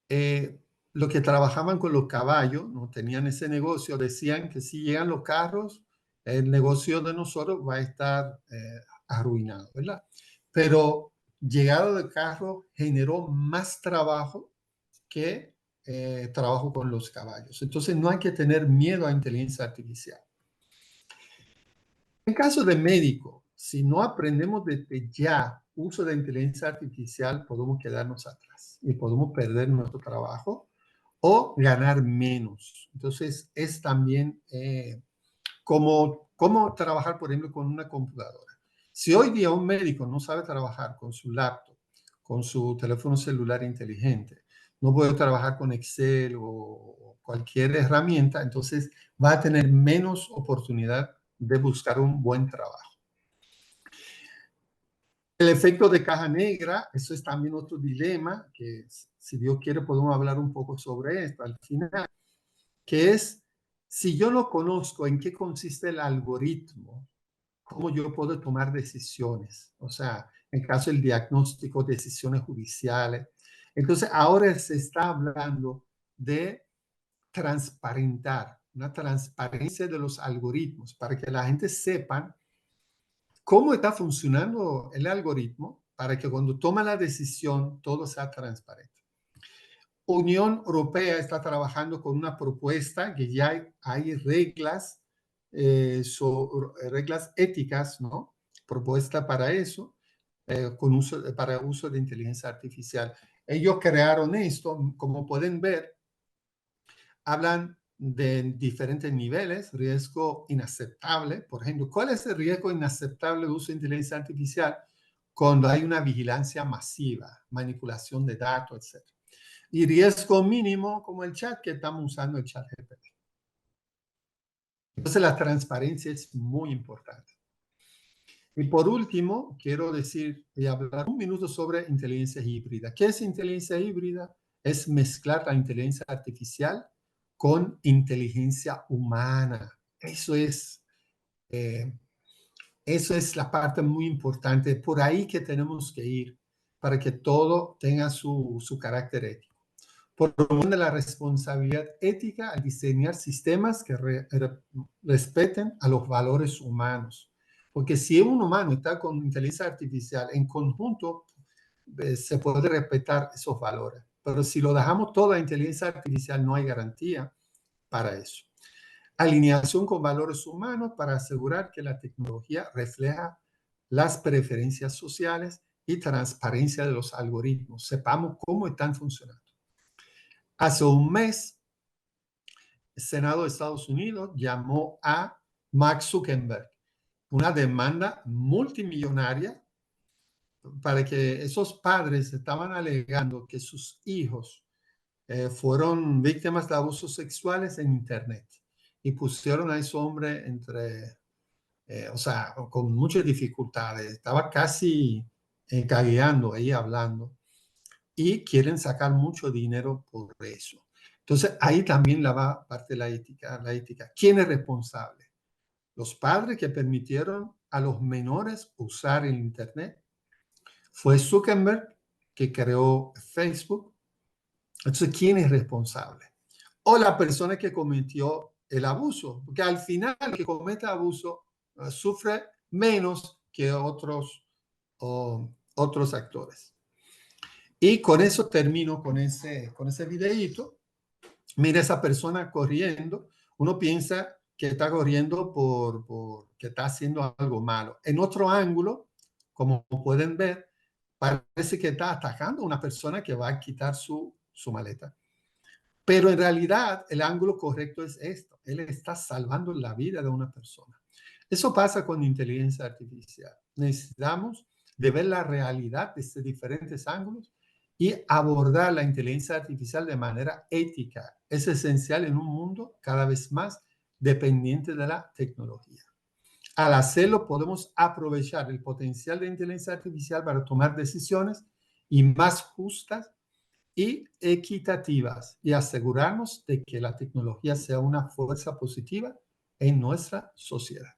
los que trabajaban con los caballos, no tenían ese negocio, decían que si llegan los carros, el negocio de nosotros va a estar arruinado, ¿verdad? Pero llegado de carro generó más trabajo que trabajo con los caballos. Entonces no hay que tener miedo a inteligencia artificial. En caso de médico, si no aprendemos desde ya uso de inteligencia artificial, podemos quedarnos atrás y podemos perder nuestro trabajo o ganar menos. Entonces es también cómo trabajar, por ejemplo, con una computadora. Si hoy día un médico no sabe trabajar con su laptop, con su teléfono celular inteligente, no puede trabajar con Excel o cualquier herramienta, entonces va a tener menos oportunidad de buscar un buen trabajo. El efecto de caja negra, eso es también otro dilema, que si Dios quiere podemos hablar un poco sobre esto al final, que es, si yo no conozco en qué consiste el algoritmo, ¿cómo yo puedo tomar decisiones? O sea, en caso del diagnóstico, decisiones judiciales. Entonces, ahora se está hablando de transparentar, una transparencia de los algoritmos para que la gente sepa cómo está funcionando el algoritmo para que cuando toma la decisión todo sea transparente. Unión Europea está trabajando con una propuesta que ya hay reglas, reglas éticas, ¿no? Propuesta para eso, para uso de inteligencia artificial. Ellos crearon esto, como pueden ver, hablan de diferentes niveles, riesgo inaceptable. Por ejemplo, ¿cuál es el riesgo inaceptable de uso de inteligencia artificial? Cuando hay una vigilancia masiva, manipulación de datos, etc. Y riesgo mínimo, como el chat, que estamos usando el chat GPT. Entonces, la transparencia es muy importante. Y por último, quiero decir y hablar un minuto sobre inteligencia híbrida. ¿Qué es inteligencia híbrida? Es mezclar la inteligencia artificial con inteligencia humana. Eso es la parte muy importante. Por ahí que tenemos que ir para que todo tenga su carácter ético. Promueve la responsabilidad ética al diseñar sistemas que respeten a los valores humanos. Porque si un humano está con inteligencia artificial en conjunto, se puede respetar esos valores. Pero si lo dejamos todo a inteligencia artificial, no hay garantía para eso. Alineación con valores humanos para asegurar que la tecnología refleja las preferencias sociales y transparencia de los algoritmos. Sepamos cómo están funcionando. Hace un mes, el Senado de Estados Unidos llamó a Mark Zuckerberg, una demanda multimillonaria para que esos padres estaban alegando que sus hijos fueron víctimas de abusos sexuales en Internet y pusieron a ese hombre o sea, con muchas dificultades. Estaba casi cagueando ahí hablando y quieren sacar mucho dinero por eso. Entonces, ahí también la va parte de la ética. La ética. ¿Quién es responsable? Los padres que permitieron a los menores usar el Internet. Fue Zuckerberg que creó Facebook. Entonces, ¿quién es responsable? O la persona que cometió el abuso, porque al final el que comete abuso sufre menos que otros actores. Y con eso termino con ese videíto. Mira esa persona corriendo. Uno piensa que está corriendo que está haciendo algo malo. En otro ángulo, como pueden ver, parece que está atacando a una persona que va a quitar su maleta. Pero en realidad el ángulo correcto es esto. Él está salvando la vida de una persona. Eso pasa con inteligencia artificial. Necesitamos de ver la realidad desde diferentes ángulos y abordar la inteligencia artificial de manera ética. Es esencial en un mundo cada vez más dependiente de la tecnología. Al hacerlo, podemos aprovechar el potencial de inteligencia artificial para tomar decisiones y más justas y equitativas y asegurarnos de que la tecnología sea una fuerza positiva en nuestra sociedad.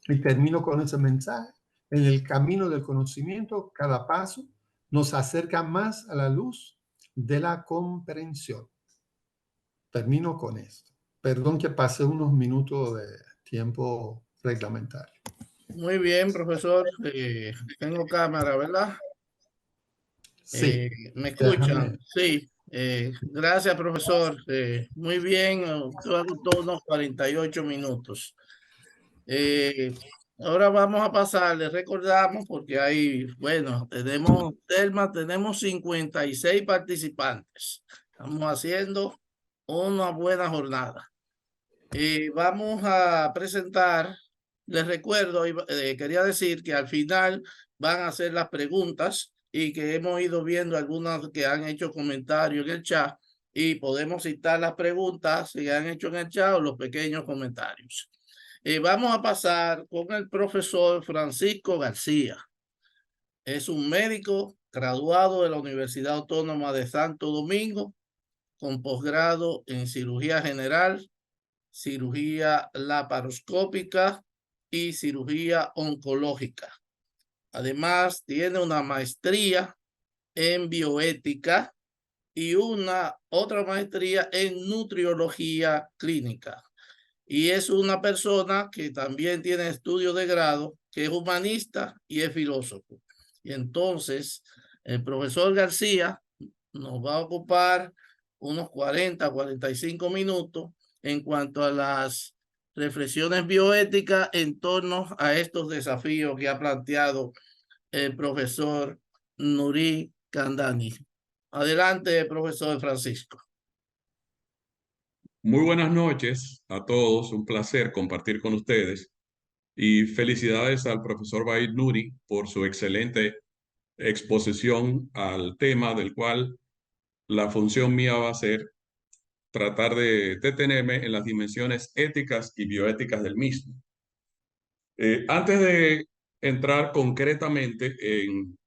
Y termino con ese mensaje. En el camino del conocimiento, cada paso nos acerca más a la luz de la comprensión. Termino con esto. Perdón que pasé unos minutos de tiempo reglamentario. Muy bien, profesor. Tengo cámara, ¿verdad? Sí, ¿Me déjame. escuchan? Sí. Gracias, profesor. Muy bien. Usted agotó unos 48 minutos. Eh, Ahora vamos a pasar, les recordamos, porque hay, bueno, tenemos 56 participantes. Estamos haciendo una buena jornada. Vamos a presentar, les recuerdo, quería decir que al final van a hacer las preguntas y que hemos ido viendo algunas que han hecho comentarios en el chat y podemos citar las preguntas que han hecho en el chat o los pequeños comentarios. Vamos a pasar con el profesor Francisco García. Es un médico graduado de la Universidad Autónoma de Santo Domingo con posgrado en cirugía general, cirugía laparoscópica y cirugía oncológica. Además, tiene una maestría en bioética y una otra maestría en nutriología clínica. Y es una persona que también tiene estudios de grado, que es humanista y es filósofo. Y entonces, el profesor García nos va a ocupar unos 45 minutos en cuanto a las reflexiones bioéticas en torno a estos desafíos que ha planteado el profesor Nuri Candani. Adelante, profesor Francisco. Muy buenas noches a todos, un placer compartir con ustedes y felicidades al profesor Baid Nuri por su excelente exposición al tema del cual la función mía va a ser tratar de detenerme en las dimensiones éticas y bioéticas del mismo. Antes de entrar concretamente en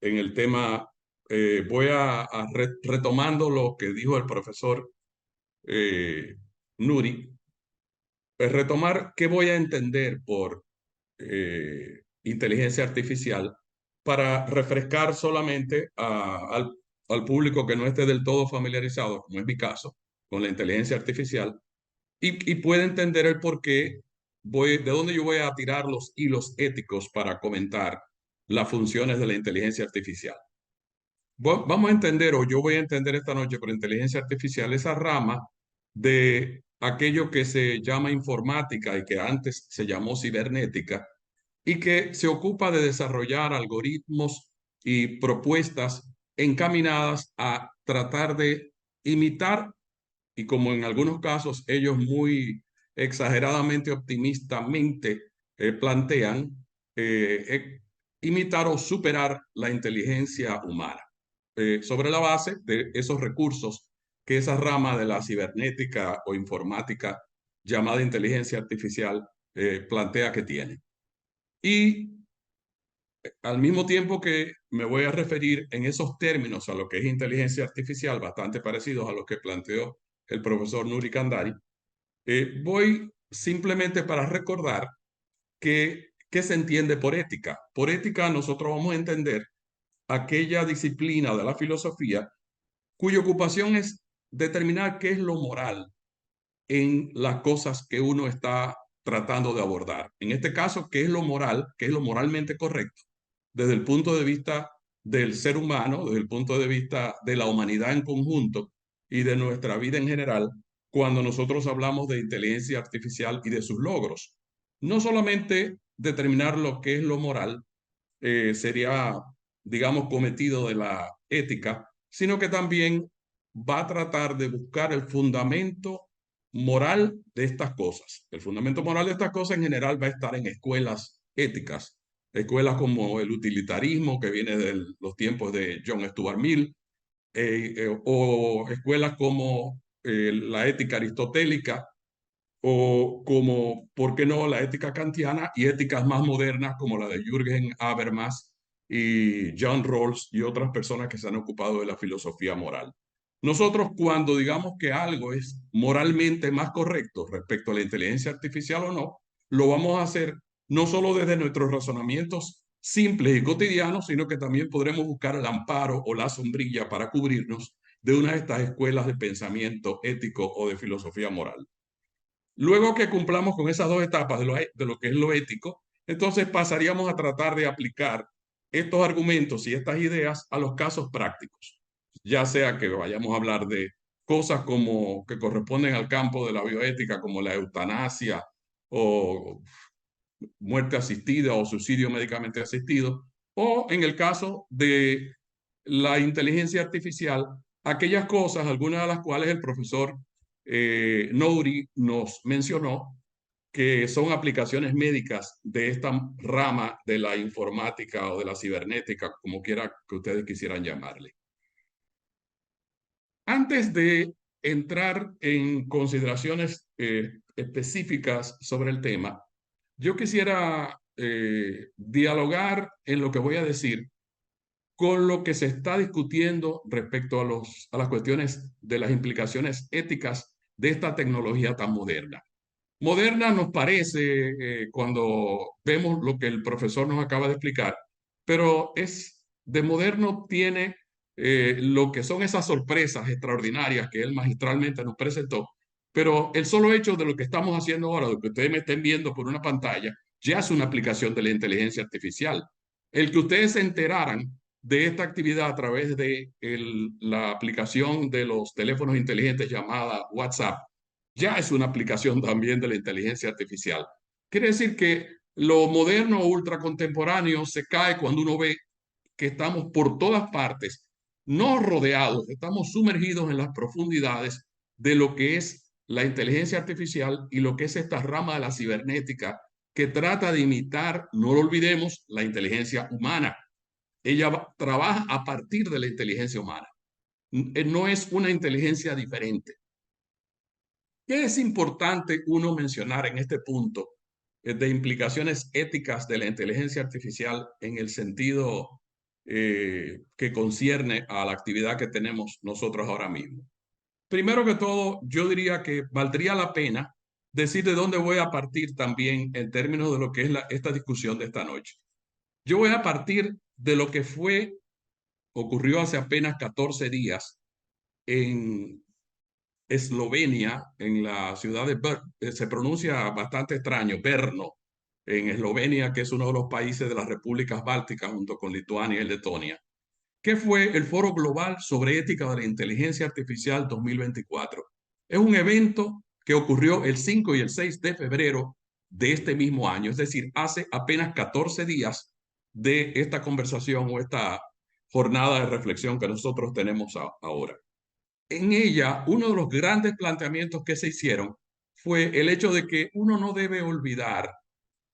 el tema, voy a retomando lo que dijo el profesor Nuri, retomar qué voy a entender por inteligencia artificial para refrescar solamente al público que no esté del todo familiarizado, como es mi caso, con la inteligencia artificial y pueda entender el por qué de dónde yo voy a tirar los hilos éticos para comentar las funciones de la inteligencia artificial. Vamos a entender, o yo voy a entender esta noche por inteligencia artificial, esa rama de aquello que se llama informática y que antes se llamó cibernética y que se ocupa de desarrollar algoritmos y propuestas encaminadas a tratar de imitar y como en algunos casos ellos muy exageradamente optimistamente plantean, imitar o superar la inteligencia humana sobre la base de esos recursos que esa rama de la cibernética o informática llamada inteligencia artificial plantea que tiene. Y al mismo tiempo que me voy a referir en esos términos a lo que es inteligencia artificial, bastante parecidos a lo que planteó el profesor Nuri Kandari, voy simplemente para recordar qué se entiende por ética. Por ética nosotros vamos a entender aquella disciplina de la filosofía cuya ocupación es determinar qué es lo moral en las cosas que uno está tratando de abordar. En este caso, qué es lo moral, qué es lo moralmente correcto, desde el punto de vista del ser humano, desde el punto de vista de la humanidad en conjunto y de nuestra vida en general, cuando nosotros hablamos de inteligencia artificial y de sus logros. No solamente determinar lo que es lo moral, sería, digamos, cometido de la ética, sino que también va a tratar de buscar el fundamento moral de estas cosas. El fundamento moral de estas cosas en general va a estar en escuelas éticas, escuelas como el utilitarismo que viene de los tiempos de John Stuart Mill, o escuelas como la ética aristotélica, o como, ¿por qué no?, la ética kantiana y éticas más modernas como la de Jürgen Habermas y John Rawls y otras personas que se han ocupado de la filosofía moral. Nosotros cuando digamos que algo es moralmente más correcto respecto a la inteligencia artificial o no, lo vamos a hacer no solo desde nuestros razonamientos simples y cotidianos, sino que también podremos buscar el amparo o la sombrilla para cubrirnos de una de estas escuelas de pensamiento ético o de filosofía moral. Luego que cumplamos con esas dos etapas de lo que es lo ético, entonces pasaríamos a tratar de aplicar estos argumentos y estas ideas a los casos prácticos, ya sea que vayamos a hablar de cosas como que corresponden al campo de la bioética, como la eutanasia o muerte asistida o suicidio médicamente asistido, o en el caso de la inteligencia artificial, aquellas cosas, algunas de las cuales el profesor Nouri nos mencionó, que son aplicaciones médicas de esta rama de la informática o de la cibernética, como quiera que ustedes quisieran llamarle. Antes de entrar en consideraciones específicas sobre el tema, yo quisiera dialogar en lo que voy a decir con lo que se está discutiendo respecto a las cuestiones de las implicaciones éticas de esta tecnología tan moderna. Moderna nos parece cuando vemos lo que el profesor nos acaba de explicar, pero de moderno tiene lo que son esas sorpresas extraordinarias que él magistralmente nos presentó, pero el solo hecho de lo que estamos haciendo ahora, de que ustedes me estén viendo por una pantalla, ya es una aplicación de la inteligencia artificial. El que ustedes se enteraran de esta actividad a través de la aplicación de los teléfonos inteligentes llamada WhatsApp, ya es una aplicación también de la inteligencia artificial. Quiere decir que lo moderno o ultracontemporáneo se cae cuando uno ve que estamos por todas partes, no rodeados, estamos sumergidos en las profundidades de lo que es la inteligencia artificial y lo que es esta rama de la cibernética que trata de imitar, no lo olvidemos, la inteligencia humana. Ella trabaja a partir de la inteligencia humana. No es una inteligencia diferente. ¿Qué es importante uno mencionar en este punto de implicaciones éticas de la inteligencia artificial en el sentido que concierne a la actividad que tenemos nosotros ahora mismo? Primero que todo, yo diría que valdría la pena decir de dónde voy a partir también en términos de lo que es esta discusión de esta noche. Yo voy a partir de lo que ocurrió hace apenas 14 días en Eslovenia, en la ciudad de Brno, se pronuncia bastante extraño, Brno, en Eslovenia, que es uno de los países de las repúblicas bálticas junto con Lituania y Letonia, que fue el Foro Global sobre Ética de la Inteligencia Artificial 2024. Es un evento que ocurrió el 5 y el 6 de febrero de este mismo año, es decir, hace apenas 14 días de esta conversación o esta jornada de reflexión que nosotros tenemos ahora. En ella, uno de los grandes planteamientos que se hicieron fue el hecho de que uno no debe olvidar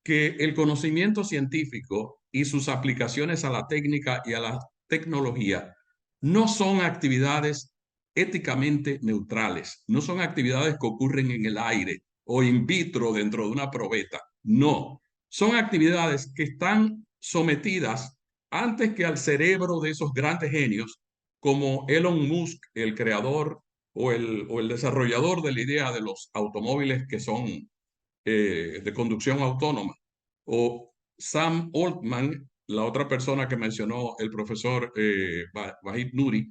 que el conocimiento científico y sus aplicaciones a la técnica y a la tecnología no son actividades éticamente neutrales, no son actividades que ocurren en el aire o in vitro dentro de una probeta, no, son actividades que están sometidas antes que al cerebro de esos grandes genios como Elon Musk, el creador o el desarrollador de la idea de los automóviles que son de conducción autónoma, o Sam Altman, la otra persona que mencionó el profesor Vahid Nuri.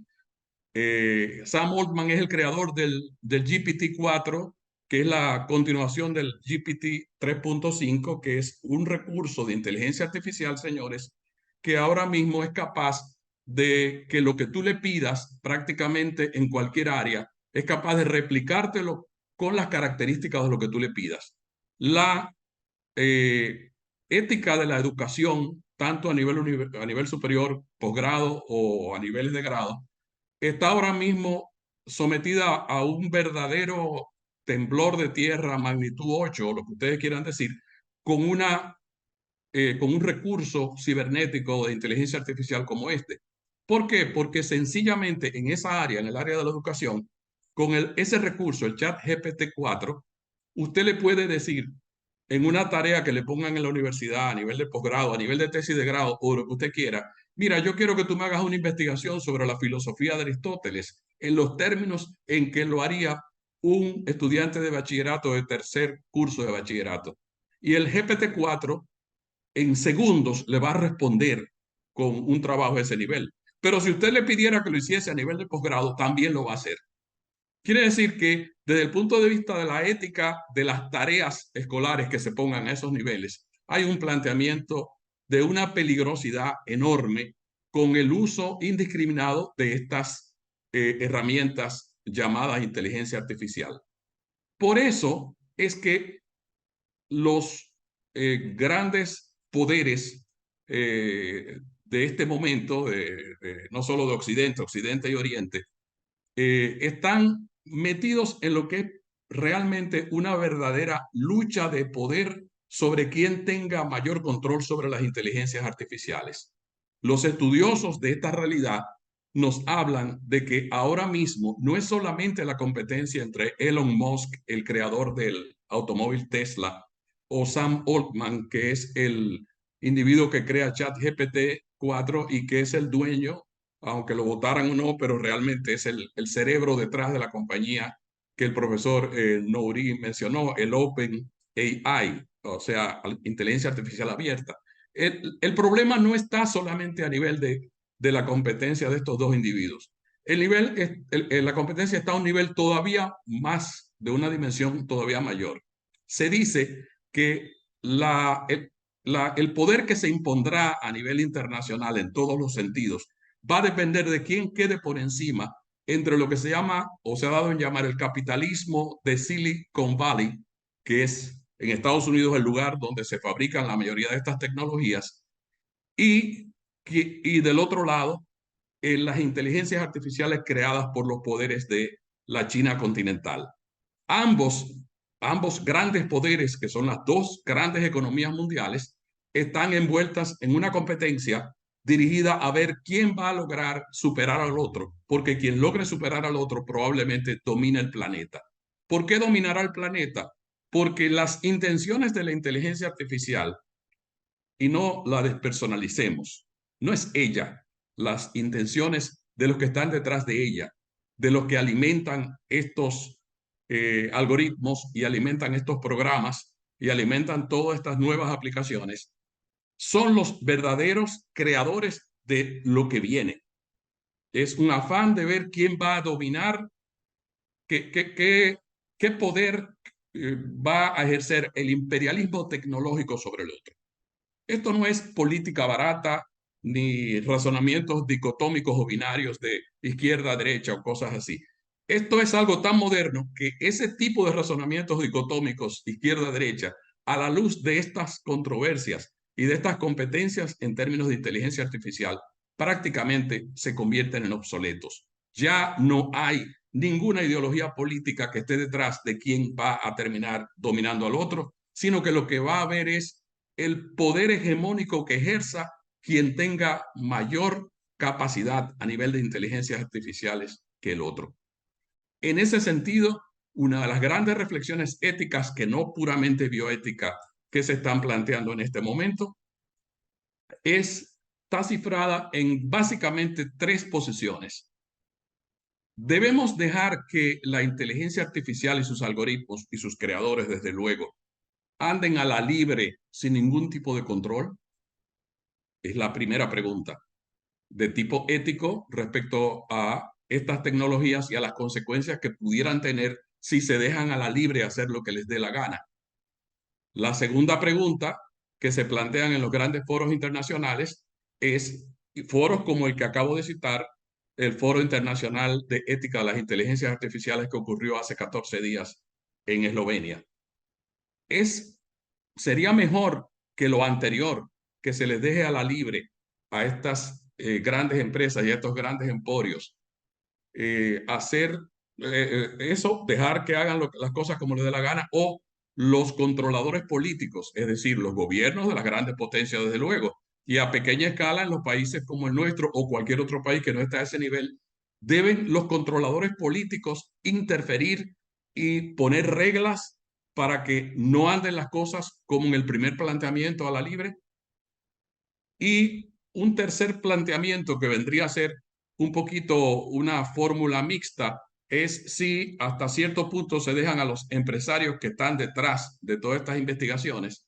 Sam Altman es el creador del GPT-4, que es la continuación del GPT 3.5, que es un recurso de inteligencia artificial, señores, que ahora mismo es capaz de que lo que tú le pidas prácticamente en cualquier área es capaz de replicártelo con las características de lo que tú le pidas. La ética de la educación, tanto a nivel superior, posgrado o a niveles de grado, está ahora mismo sometida a un verdadero temblor de tierra magnitud 8, o lo que ustedes quieran decir, con con un recurso cibernético de inteligencia artificial como este. ¿Por qué? Porque sencillamente en esa área, en el área de la educación, con ese recurso, el chat GPT-4, usted le puede decir en una tarea que le pongan en la universidad, a nivel de posgrado, a nivel de tesis de grado, o lo que usted quiera, mira, yo quiero que tú me hagas una investigación sobre la filosofía de Aristóteles en los términos en que lo haría un estudiante de bachillerato de tercer curso de bachillerato. Y el GPT-4 en segundos le va a responder con un trabajo de ese nivel. Pero si usted le pidiera que lo hiciese a nivel de posgrado, también lo va a hacer. Quiere decir que desde el punto de vista de la ética de las tareas escolares que se pongan a esos niveles, hay un planteamiento de una peligrosidad enorme con el uso indiscriminado de estas herramientas llamadas inteligencia artificial. Por eso es que los grandes poderes de este momento, no solo de Occidente y Oriente, están metidos en lo que es realmente una verdadera lucha de poder sobre quién tenga mayor control sobre las inteligencias artificiales. Los estudiosos de esta realidad nos hablan de que ahora mismo no es solamente la competencia entre Elon Musk, el creador del automóvil Tesla, o Sam Altman, que es el individuo que crea ChatGPT 4 y que es el dueño, aunque lo votaran o no, pero realmente es el cerebro detrás de la compañía que el profesor Nouri mencionó, el Open AI, o sea, inteligencia artificial abierta. El problema no está solamente a nivel de de la competencia de estos dos individuos. La competencia está a un nivel todavía más, de una dimensión todavía mayor. Se dice que el poder que se impondrá a nivel internacional en todos los sentidos va a depender de quién quede por encima entre lo que se llama, o se ha dado en llamar, el capitalismo de Silicon Valley, que es en Estados Unidos el lugar donde se fabrican la mayoría de estas tecnologías, y del otro lado, las inteligencias artificiales creadas por los poderes de la China continental. Ambos grandes poderes, que son las dos grandes economías mundiales, están envueltas en una competencia dirigida a ver quién va a lograr superar al otro, porque quien logre superar al otro probablemente domine el planeta. ¿Por qué dominará el planeta? Porque las intenciones de la inteligencia artificial, y no la despersonalicemos, no es ella, las intenciones de los que están detrás de ella, de los que alimentan estos algoritmos y alimentan estos programas y alimentan todas estas nuevas aplicaciones, son los verdaderos creadores de lo que viene. Es un afán de ver quién va a dominar, qué poder va a ejercer el imperialismo tecnológico sobre el otro. Esto no es política barata ni razonamientos dicotómicos o binarios de izquierda, derecha o cosas así. Esto es algo tan moderno que ese tipo de razonamientos dicotómicos izquierda, derecha, a la luz de estas controversias y de estas competencias en términos de inteligencia artificial, prácticamente se convierten en obsoletos. Ya no hay ninguna ideología política que esté detrás de quién va a terminar dominando al otro, sino que lo que va a haber es el poder hegemónico que ejerza quien tenga mayor capacidad a nivel de inteligencias artificiales que el otro. En ese sentido, una de las grandes reflexiones éticas, que no puramente bioética, que se están planteando en este momento, está cifrada en básicamente tres posiciones. Debemos dejar que la inteligencia artificial y sus algoritmos y sus creadores, desde luego, anden a la libre sin ningún tipo de control. Es la primera pregunta de tipo ético respecto a estas tecnologías y a las consecuencias que pudieran tener si se dejan a la libre hacer lo que les dé la gana. La segunda pregunta que se plantean en los grandes foros internacionales es foros como el que acabo de citar, el Foro Internacional de Ética de las Inteligencias Artificiales, que ocurrió hace 14 días en Eslovenia. Sería mejor que lo anterior, que se les deje a la libre a estas grandes empresas y a estos grandes emporios hacer eso, dejar que hagan las cosas como les dé la gana, o los controladores políticos, es decir, los gobiernos de las grandes potencias, desde luego, y a pequeña escala en los países como el nuestro o cualquier otro país que no está a ese nivel, deben los controladores políticos interferir y poner reglas para que no anden las cosas como en el primer planteamiento a la libre. Y un tercer planteamiento, que vendría a ser un poquito una fórmula mixta, es si hasta cierto punto se dejan a los empresarios que están detrás de todas estas investigaciones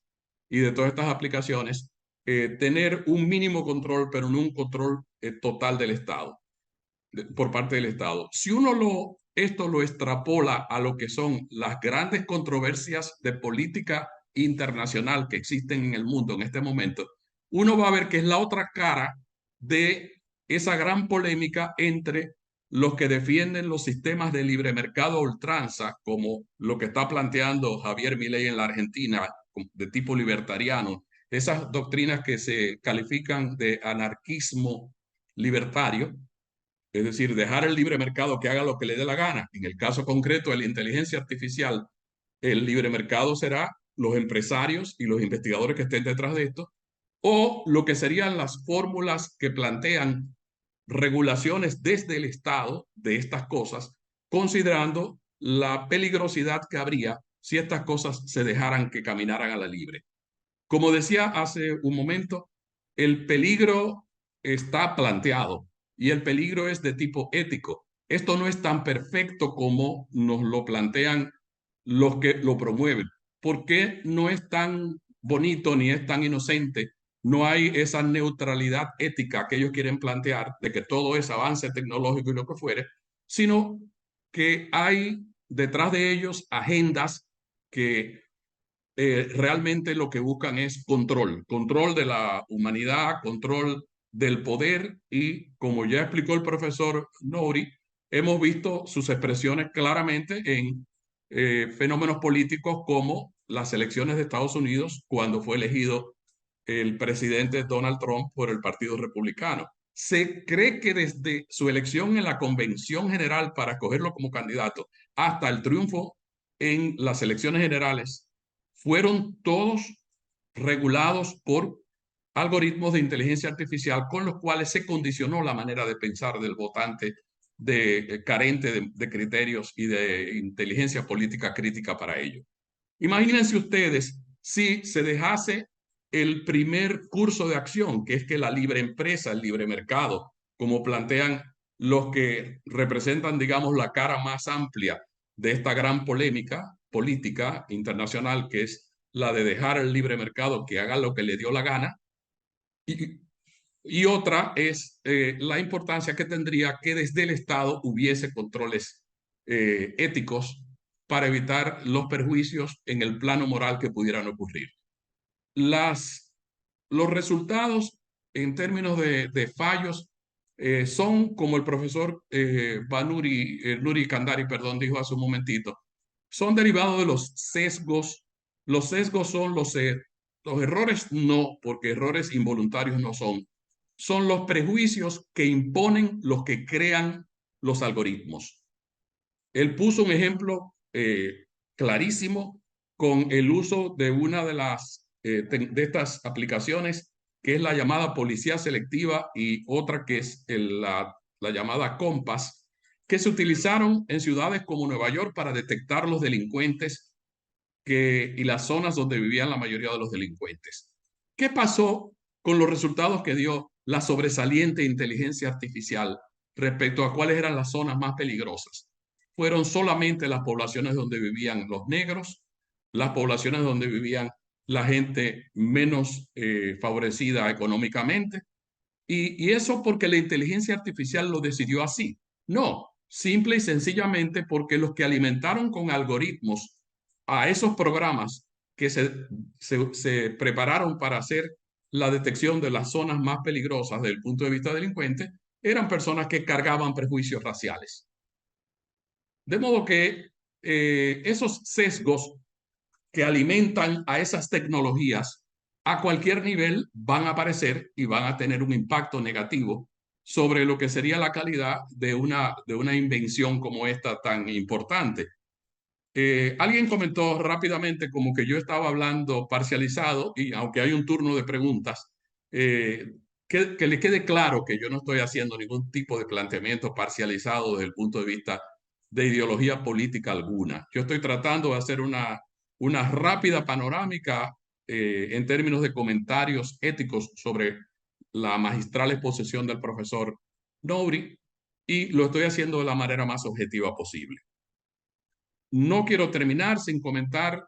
y de todas estas aplicaciones tener un mínimo control, pero no un control total del Estado, por parte del Estado. Si uno esto lo extrapola a lo que son las grandes controversias de política internacional que existen en el mundo en este momento, uno va a ver que es la otra cara de esa gran polémica entre los que defienden los sistemas de libre mercado a ultranza, como lo que está planteando Javier Milei en la Argentina, de tipo libertariano, esas doctrinas que se califican de anarquismo libertario, es decir, dejar el libre mercado que haga lo que le dé la gana. En el caso concreto de la inteligencia artificial, el libre mercado será los empresarios y los investigadores que estén detrás de esto, o lo que serían las fórmulas que plantean regulaciones desde el Estado de estas cosas, considerando la peligrosidad que habría si estas cosas se dejaran que caminaran a la libre. Como decía hace un momento, el peligro está planteado y el peligro es de tipo ético. Esto no es tan perfecto como nos lo plantean los que lo promueven. ¿Por qué no es tan bonito ni es tan inocente no hay esa neutralidad ética que ellos quieren plantear de que todo es avance tecnológico y lo que fuere, sino que hay detrás de ellos agendas que realmente lo que buscan es control de la humanidad, control del poder y, como ya explicó el profesor Nouri, hemos visto sus expresiones claramente en fenómenos políticos como las elecciones de Estados Unidos cuando fue elegido el presidente Donald Trump por el Partido Republicano. Se cree que desde su elección en la Convención General para escogerlo como candidato hasta el triunfo en las elecciones generales fueron todos regulados por algoritmos de inteligencia artificial con los cuales se condicionó la manera de pensar del votante carente de criterios y de inteligencia política crítica para ello. Imagínense ustedes si se dejase el primer curso de acción, que es que la libre empresa, el libre mercado, como plantean los que representan, digamos, la cara más amplia de esta gran polémica política internacional, que es la de dejar el libre mercado que haga lo que le dio la gana, y otra es la importancia que tendría que desde el Estado hubiese controles éticos para evitar los perjuicios en el plano moral que pudieran ocurrir. Los resultados en términos de fallos son, como el profesor Nuri Kandari, perdón, dijo hace un momentito, son derivados de los sesgos. Los sesgos son los errores, no, porque errores involuntarios no son. Son los prejuicios que imponen los que crean los algoritmos. Él puso un ejemplo clarísimo con el uso de una de estas aplicaciones, que es la llamada policía selectiva, y otra que es la llamada Compass, que se utilizaron en ciudades como Nueva York para detectar los delincuentes y las zonas donde vivían la mayoría de los delincuentes. ¿Qué pasó con los resultados que dio la sobresaliente inteligencia artificial respecto a cuáles eran las zonas más peligrosas? Fueron solamente las poblaciones donde vivían los negros, las poblaciones donde vivían la gente menos favorecida económicamente, y eso porque la inteligencia artificial lo decidió así. No, simple y sencillamente porque los que alimentaron con algoritmos a esos programas que se prepararon para hacer la detección de las zonas más peligrosas desde el punto de vista delincuente eran personas que cargaban prejuicios raciales. De modo que esos sesgos que alimentan a esas tecnologías a cualquier nivel van a aparecer y van a tener un impacto negativo sobre lo que sería la calidad de una invención como esta tan importante. Alguien comentó rápidamente como que yo estaba hablando parcializado, y aunque hay un turno de preguntas, que le quede claro que yo no estoy haciendo ningún tipo de planteamiento parcializado desde el punto de vista de ideología política alguna. Yo estoy tratando de hacer una rápida panorámica en términos de comentarios éticos sobre la magistral exposición del profesor Nouri, y lo estoy haciendo de la manera más objetiva posible. No quiero terminar sin comentar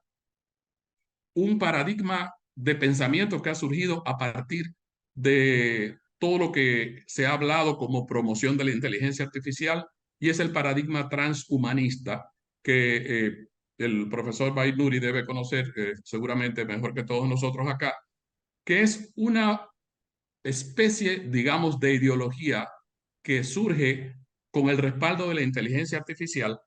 un paradigma de pensamiento que ha surgido a partir de todo lo que se ha hablado como promoción de la inteligencia artificial, y es el paradigma transhumanista que el profesor Bainuri debe conocer seguramente mejor que todos nosotros acá, que es una especie, digamos, de ideología que surge con el respaldo de la inteligencia artificial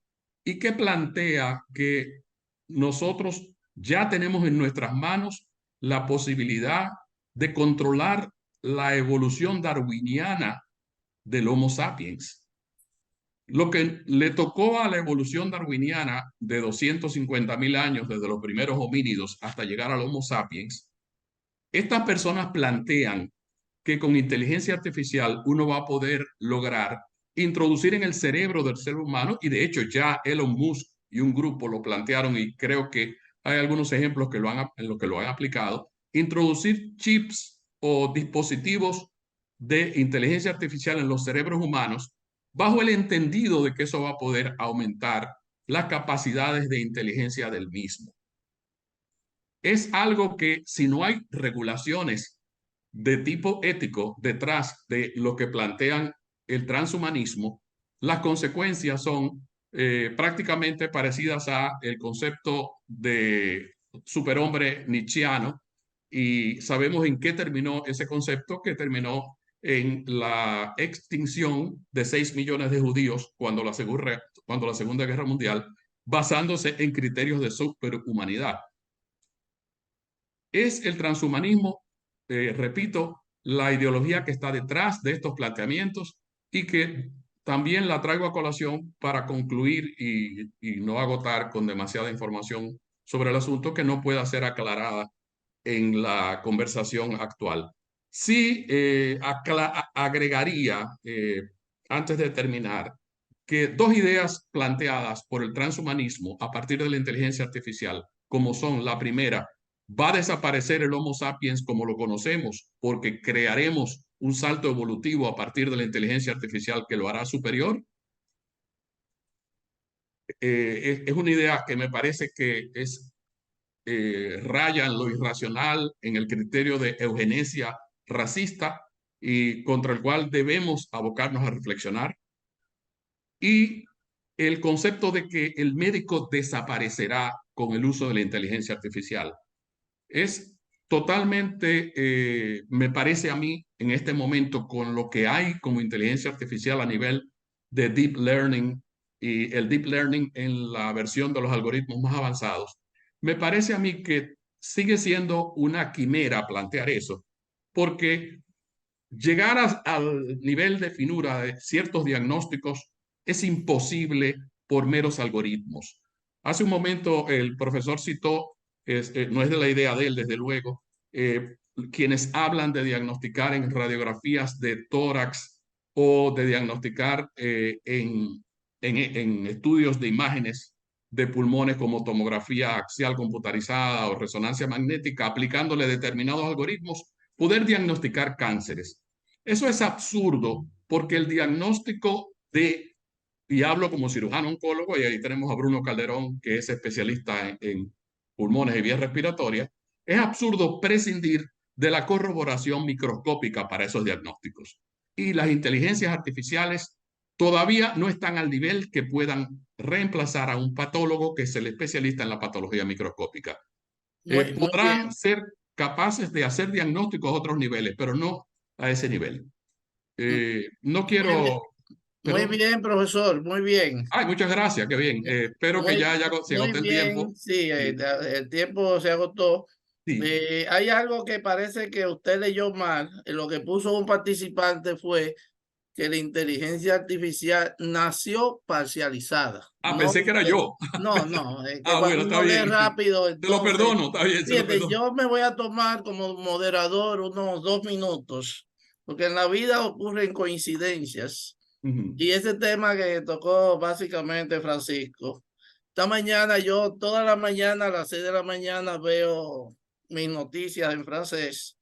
y que plantea que nosotros ya tenemos en nuestras manos la posibilidad de controlar la evolución darwiniana del Homo sapiens. Lo que le tocó a la evolución darwiniana de 250.000 años, desde los primeros homínidos hasta llegar al Homo sapiens, estas personas plantean que con inteligencia artificial uno va a poder lograr introducir en el cerebro del ser humano, y de hecho ya Elon Musk y un grupo lo plantearon, y creo que hay algunos ejemplos en los que lo han aplicado, introducir chips o dispositivos de inteligencia artificial en los cerebros humanos bajo el entendido de que eso va a poder aumentar las capacidades de inteligencia del mismo. Es algo que, si no hay regulaciones de tipo ético detrás de lo que plantean el transhumanismo, las consecuencias son prácticamente parecidas a el concepto de superhombre nietzscheano, y sabemos en qué terminó ese concepto, que terminó en la extinción de 6 millones de judíos cuando la Segunda Guerra Mundial, basándose en criterios de superhumanidad. Es el transhumanismo, repito, la ideología que está detrás de estos planteamientos, y que también la traigo a colación para concluir y no agotar con demasiada información sobre el asunto que no pueda ser aclarada en la conversación actual. Sí, agregaría, antes de terminar, que dos ideas planteadas por el transhumanismo a partir de la inteligencia artificial, como son: la primera, va a desaparecer el Homo sapiens como lo conocemos, porque crearemos un salto evolutivo a partir de la inteligencia artificial que lo hará superior. Es una idea que me parece que raya en lo irracional, en el criterio de eugenesia racista, y contra el cual debemos abocarnos a reflexionar. Y el concepto de que el médico desaparecerá con el uso de la inteligencia artificial es totalmente, me parece a mí, en este momento, con lo que hay como inteligencia artificial a nivel de deep learning, y el deep learning en la versión de los algoritmos más avanzados, me parece a mí que sigue siendo una quimera plantear eso, porque llegar al nivel de finura de ciertos diagnósticos es imposible por meros algoritmos. Hace un momento el profesor citó, no es de la idea de él, desde luego, quienes hablan de diagnosticar en radiografías de tórax, o de diagnosticar en estudios de imágenes de pulmones, como tomografía axial computarizada o resonancia magnética, aplicándole determinados algoritmos, poder diagnosticar cánceres. Eso es absurdo, porque el diagnóstico y hablo como cirujano oncólogo, y ahí tenemos a Bruno Calderón, que es especialista en pulmones y vías respiratorias, es absurdo prescindir de la corroboración microscópica para esos diagnósticos. Y las inteligencias artificiales todavía no están al nivel que puedan reemplazar a un patólogo, que es el especialista en la patología microscópica. Muy Podrán bien. ser capaces de hacer diagnósticos a otros niveles, pero no a ese nivel. No Muy bien, quiero, muy perdón. bien, profesor, muy bien. Ay, muchas gracias, qué bien. Espero que Muy, ya se muy agote el bien, tiempo. sí, Sí, el tiempo se agotó. sí. Hay algo que parece que usted leyó mal. Lo que puso un participante fue que la inteligencia artificial nació parcializada. Ah, pensé que era yo. No, que Ah, cuando bueno, está uno lee bien. rápido, Se lo entonces, perdono, está bien, se lo fíjate, perdono. yo me voy a tomar como moderador unos 2 minutos, porque en la vida ocurren coincidencias. Ujú. Y ese tema que tocó básicamente Francisco, esta mañana yo, toda la mañana a las 6 de la mañana veo mis noticias en francés,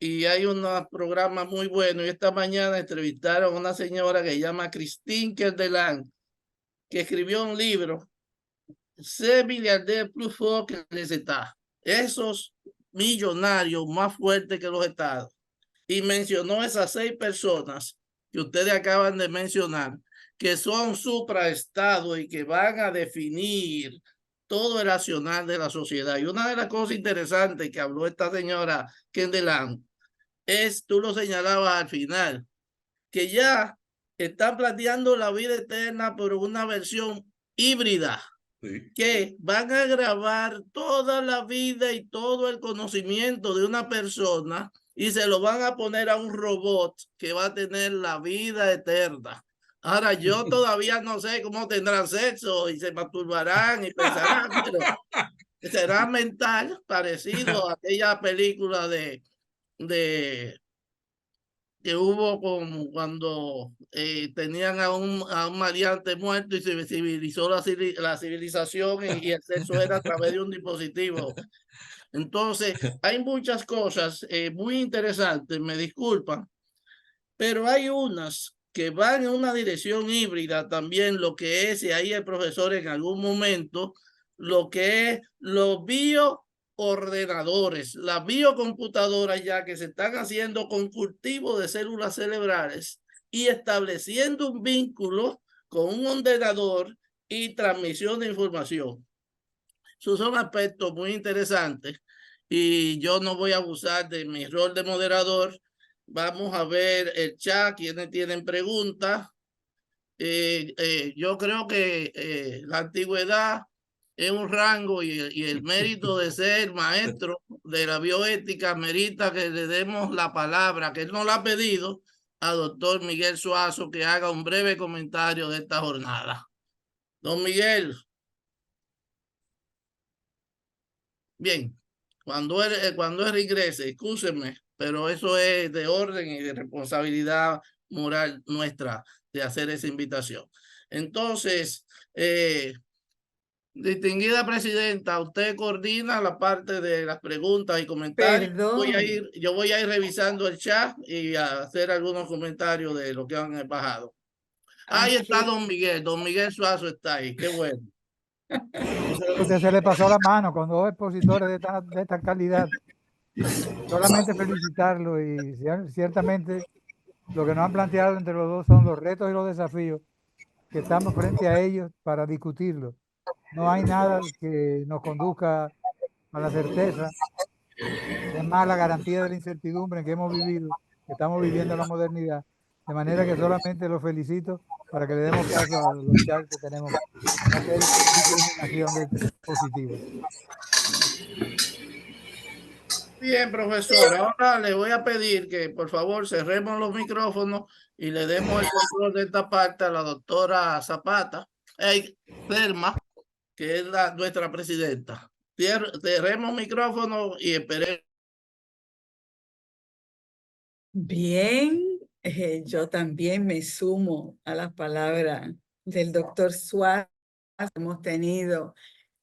y hay unos programas muy buenos, y esta mañana entrevistaron a una señora que se llama Christine Kerdelan, que escribió un libro, C'est milliardaire plus fort que les États, esos millonarios más fuertes que los estados, y mencionó esas 6 personas que ustedes acaban de mencionar, que son supraestados y que van a definir todo el racional de la sociedad. Y una de las cosas interesantes que habló esta señora Kendeland es, tú lo señalabas al final, que ya están planteando la vida eterna por una versión híbrida, Sí. que van a grabar toda la vida y todo el conocimiento de una persona y se lo van a poner a un robot que va a tener la vida eterna. Ahora, yo todavía no sé cómo tendrán sexo y se masturbarán y pensarán, pero será mental, parecido a aquella película de que hubo cuando tenían a un maleante muerto y se civilizó la civilización, y el sexo era a través de un dispositivo. Entonces, hay muchas cosas muy interesantes, me disculpan, pero hay unas que van en una dirección híbrida también, lo que es, y ahí el profesor en algún momento, lo que es lo ordenadores, las biocomputadoras ya que se están haciendo con cultivo de células cerebrales y estableciendo un vínculo con un ordenador y transmisión de información. Esos son aspectos muy interesantes y yo no voy a abusar de mi rol de moderador. Vamos a ver el chat, quienes tienen preguntas. Yo creo que la antigüedad es un rango y el mérito de ser maestro de la bioética merita que le demos la palabra, que él nos la ha pedido, a doctor Miguel Suazo, que haga un breve comentario de esta jornada. Don Miguel. Bien, cuando él regrese, excúsenme, pero eso es de orden y de responsabilidad moral nuestra de hacer esa invitación. Entonces, distinguida presidenta, usted coordina la parte de las preguntas y comentarios. Perdón. Yo voy a ir revisando el chat y a hacer algunos comentarios de lo que han bajado. Ahí está don Miguel Suazo está ahí, qué bueno. Usted se le pasó la mano con dos expositores de esta calidad. Solamente felicitarlo y ciertamente lo que nos han planteado entre los dos son los retos y los desafíos que estamos frente a ellos para discutirlos. No hay nada que nos conduzca a la certeza, es más la garantía de la incertidumbre en que hemos vivido, que estamos viviendo la modernidad. De manera que solamente los felicito para que le demos paso a los chats que tenemos para hacer discriminación de dispositivos. Bien, profesor. Ahora le voy a pedir que por favor cerremos los micrófonos y le demos el control de esta parte a la doctora Zapata, Thelma, que es nuestra presidenta. Cerremos micrófonos y esperemos. Bien, yo también me sumo a las palabras del doctor Suárez. Hemos tenido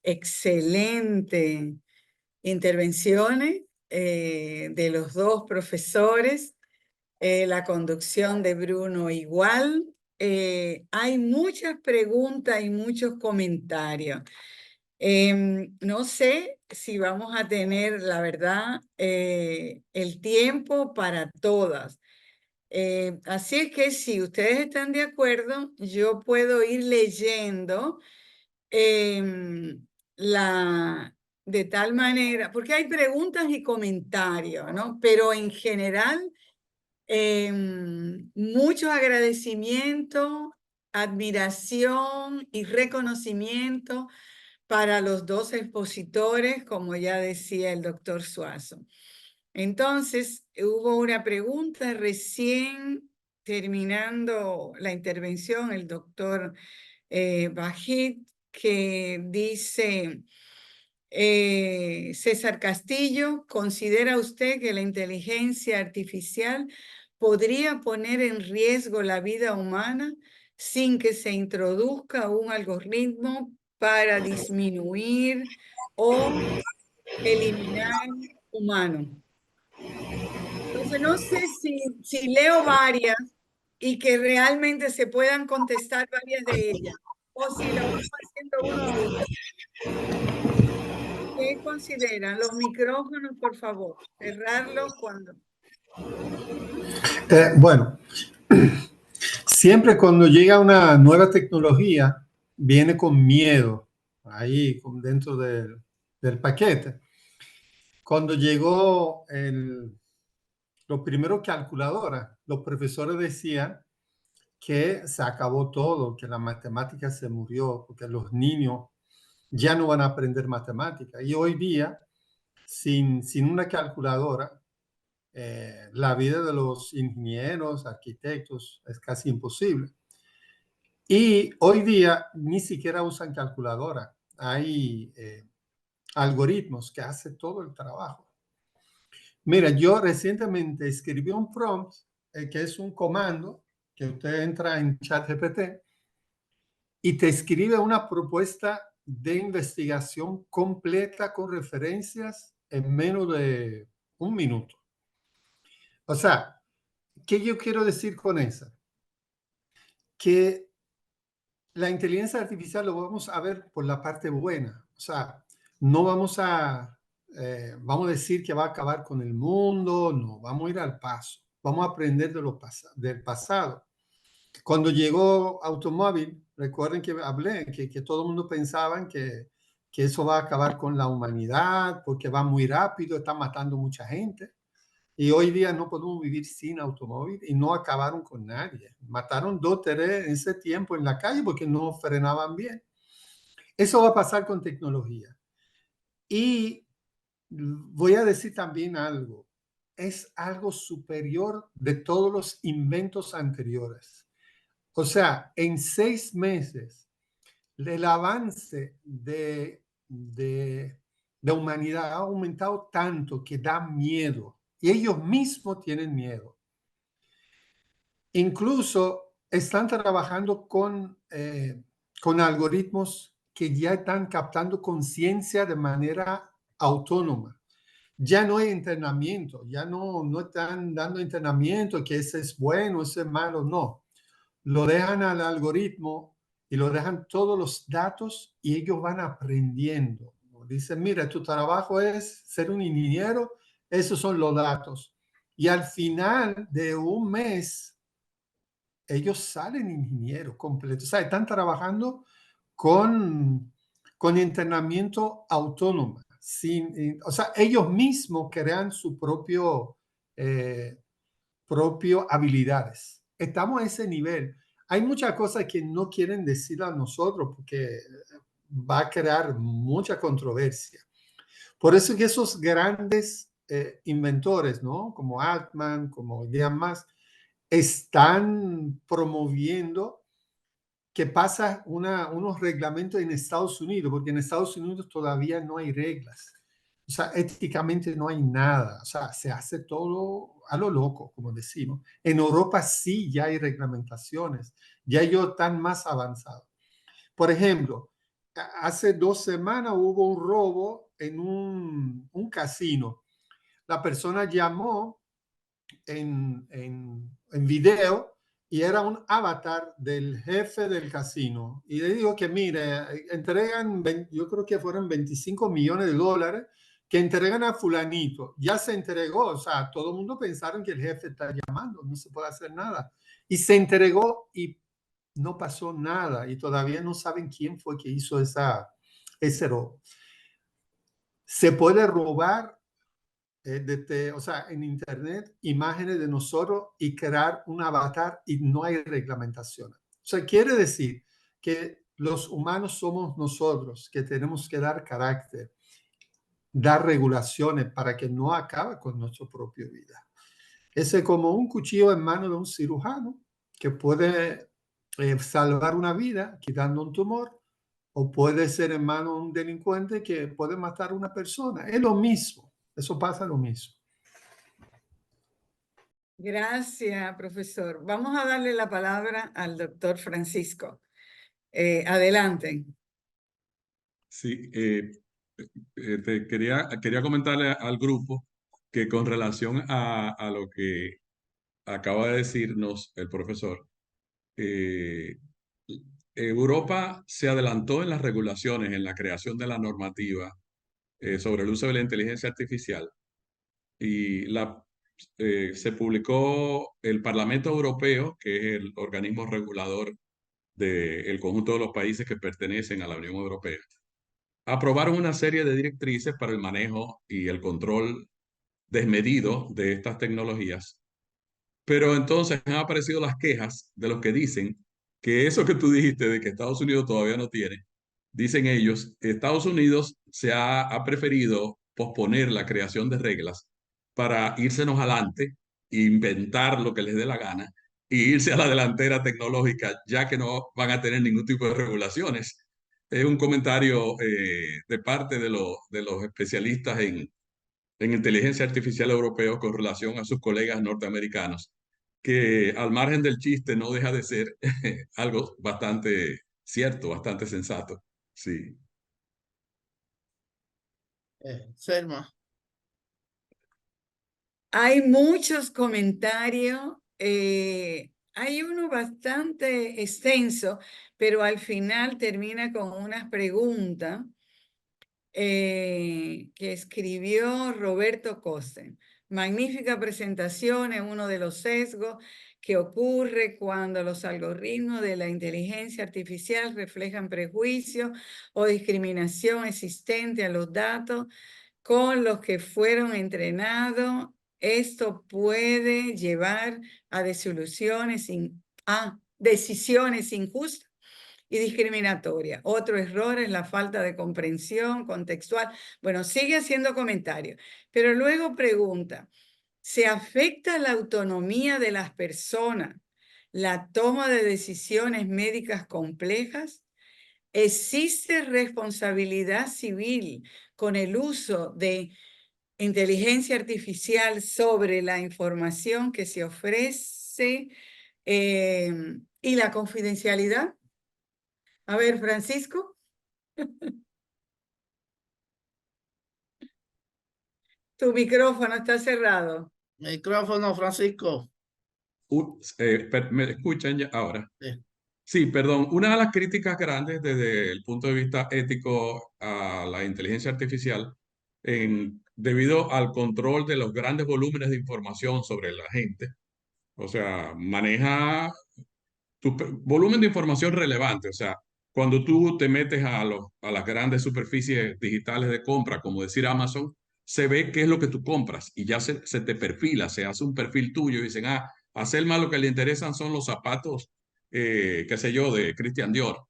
excelentes intervenciones de los dos profesores, la conducción de Bruno igual. Hay muchas preguntas y muchos comentarios. No sé si vamos a tener, la verdad, el tiempo para todas. Así es que si ustedes están de acuerdo, yo puedo ir leyendo de tal manera, porque hay preguntas y comentarios, ¿no? Pero en general, mucho agradecimiento, admiración y reconocimiento para los dos expositores, como ya decía el doctor Suazo. Entonces, hubo una pregunta recién terminando la intervención, el doctor Bajit, que dice, César Castillo, ¿considera usted que la inteligencia artificial podría poner en riesgo la vida humana sin que se introduzca un algoritmo para disminuir o eliminar humanos? Entonces, no sé si leo varias y que realmente se puedan contestar varias de ellas, o si lo vamos haciendo uno a uno. ¿Qué consideran? Los micrófonos, por favor, cerrarlos cuando... Bueno, siempre cuando llega una nueva tecnología, viene con miedo ahí dentro del paquete. Cuando llegó los primeros calculadoras, los profesores decían que se acabó todo, que la matemática se murió, porque los niños ya no van a aprender matemática. Y hoy día, sin una calculadora, la vida de los ingenieros, arquitectos es casi imposible. Y hoy día ni siquiera usan calculadora. Hay algoritmos que hacen todo el trabajo. Mira, yo recientemente escribí un prompt, que es un comando que usted entra en ChatGPT y te escribe una propuesta de investigación completa con referencias en menos de un minuto. O sea, ¿qué yo quiero decir con eso? Que la inteligencia artificial lo vamos a ver por la parte buena. O sea, no vamos a vamos a decir que va a acabar con el mundo, no, vamos a ir al paso, vamos a aprender de del pasado. Cuando llegó automóvil, recuerden que hablé, que todo el mundo pensaba que eso va a acabar con la humanidad porque va muy rápido, está matando mucha gente. Y hoy día no podemos vivir sin automóvil y no acabaron con nadie. Mataron 2, 3 en ese tiempo en la calle porque no frenaban bien. Eso va a pasar con tecnología. Y voy a decir también algo. Es algo superior de todos los inventos anteriores. O sea, en 6 meses, el avance de humanidad ha aumentado tanto que da miedo. Y ellos mismos tienen miedo. Incluso están trabajando con algoritmos que ya están captando conciencia de manera autónoma. Ya no hay entrenamiento, ya no están dando entrenamiento, que ese es bueno, ese es malo, no. Lo dejan al algoritmo y lo dejan todos los datos y ellos van aprendiendo. Dicen, mira, tu trabajo es ser un ingeniero, esos son los datos. Y al final de un mes, ellos salen ingenieros completos. O sea, están trabajando con entrenamiento autónomo. O sea, ellos mismos crean su propio habilidades. Estamos a ese nivel. Hay muchas cosas que no quieren decir a nosotros porque va a crear mucha controversia. Por eso que esos grandes inventores, ¿no? Como Altman, como Elon Musk, están promoviendo que pasa unos reglamentos en Estados Unidos, porque en Estados Unidos todavía no hay reglas. O sea, éticamente no hay nada. O sea, se hace todo a lo loco, como decimos. En Europa sí ya hay reglamentaciones, ya ellos están más avanzados. Por ejemplo, hace 2 semanas hubo un robo en un casino. La persona llamó en video y era un avatar del jefe del casino. Y le digo que, mire, entregan, yo creo que fueron $25 millones que entregan a fulanito. Ya se entregó, o sea, todo el mundo pensaron que el jefe está llamando, no se puede hacer nada. Y se entregó y no pasó nada. Y todavía no saben quién fue que hizo ese robo. Se puede robar o sea, en internet, imágenes de nosotros y crear un avatar y no hay reglamentación. O sea, quiere decir que los humanos somos nosotros que tenemos que dar carácter, dar regulaciones para que no acabe con nuestra propia vida. Ese es como un cuchillo en mano de un cirujano que puede salvar una vida quitando un tumor, o puede ser en mano de un delincuente que puede matar a una persona. Es lo mismo. Eso pasa lo mismo. Gracias, profesor. Vamos a darle la palabra al doctor Francisco. Adelante. Sí, quería comentarle al grupo que con relación a lo que acaba de decirnos el profesor, Europa se adelantó en las regulaciones, en la creación de la normativa sobre el uso de la inteligencia artificial y se publicó el Parlamento Europeo, que es el organismo regulador del conjunto de los países que pertenecen a la Unión Europea. Aprobaron una serie de directrices para el manejo y el control desmedido de estas tecnologías, pero entonces han aparecido las quejas de los que dicen que eso que tú dijiste de que Estados Unidos todavía no tiene, dicen ellos, Estados Unidos ha preferido posponer la creación de reglas para írsenos adelante, inventar lo que les dé la gana e irse a la delantera tecnológica, ya que no van a tener ningún tipo de regulaciones. Es un comentario de parte de los especialistas en inteligencia artificial europeos con relación a sus colegas norteamericanos, que al margen del chiste no deja de ser algo bastante cierto, bastante sensato. Sí. Selma. Hay muchos comentarios. Hay uno bastante extenso, pero al final termina con unas preguntas que escribió Roberto Costen. Magnífica presentación, es uno de los sesgos que ocurre cuando los algoritmos de la inteligencia artificial reflejan prejuicios o discriminación existente a los datos con los que fueron entrenados. Esto puede llevar a decisiones injustas y discriminatorias. Otro error es la falta de comprensión contextual. Bueno, sigue haciendo comentarios, pero luego pregunta, ¿se afecta la autonomía de las personas, la toma de decisiones médicas complejas? ¿Existe responsabilidad civil con el uso de inteligencia artificial sobre la información que se ofrece y la confidencialidad? A ver, Francisco. Tu micrófono está cerrado. Micrófono, Francisco. ¿Me escuchan ya ahora? Sí. Sí, perdón. Una de las críticas grandes desde el punto de vista ético a la inteligencia artificial, debido al control de los grandes volúmenes de información sobre la gente, o sea, maneja volumen de información relevante, o sea, cuando tú te metes a las grandes superficies digitales de compra, como decir Amazon, se ve qué es lo que tú compras y ya se te perfila, se hace un perfil tuyo y dicen, a Selma lo que le interesan son los zapatos, qué sé yo, de Christian Dior.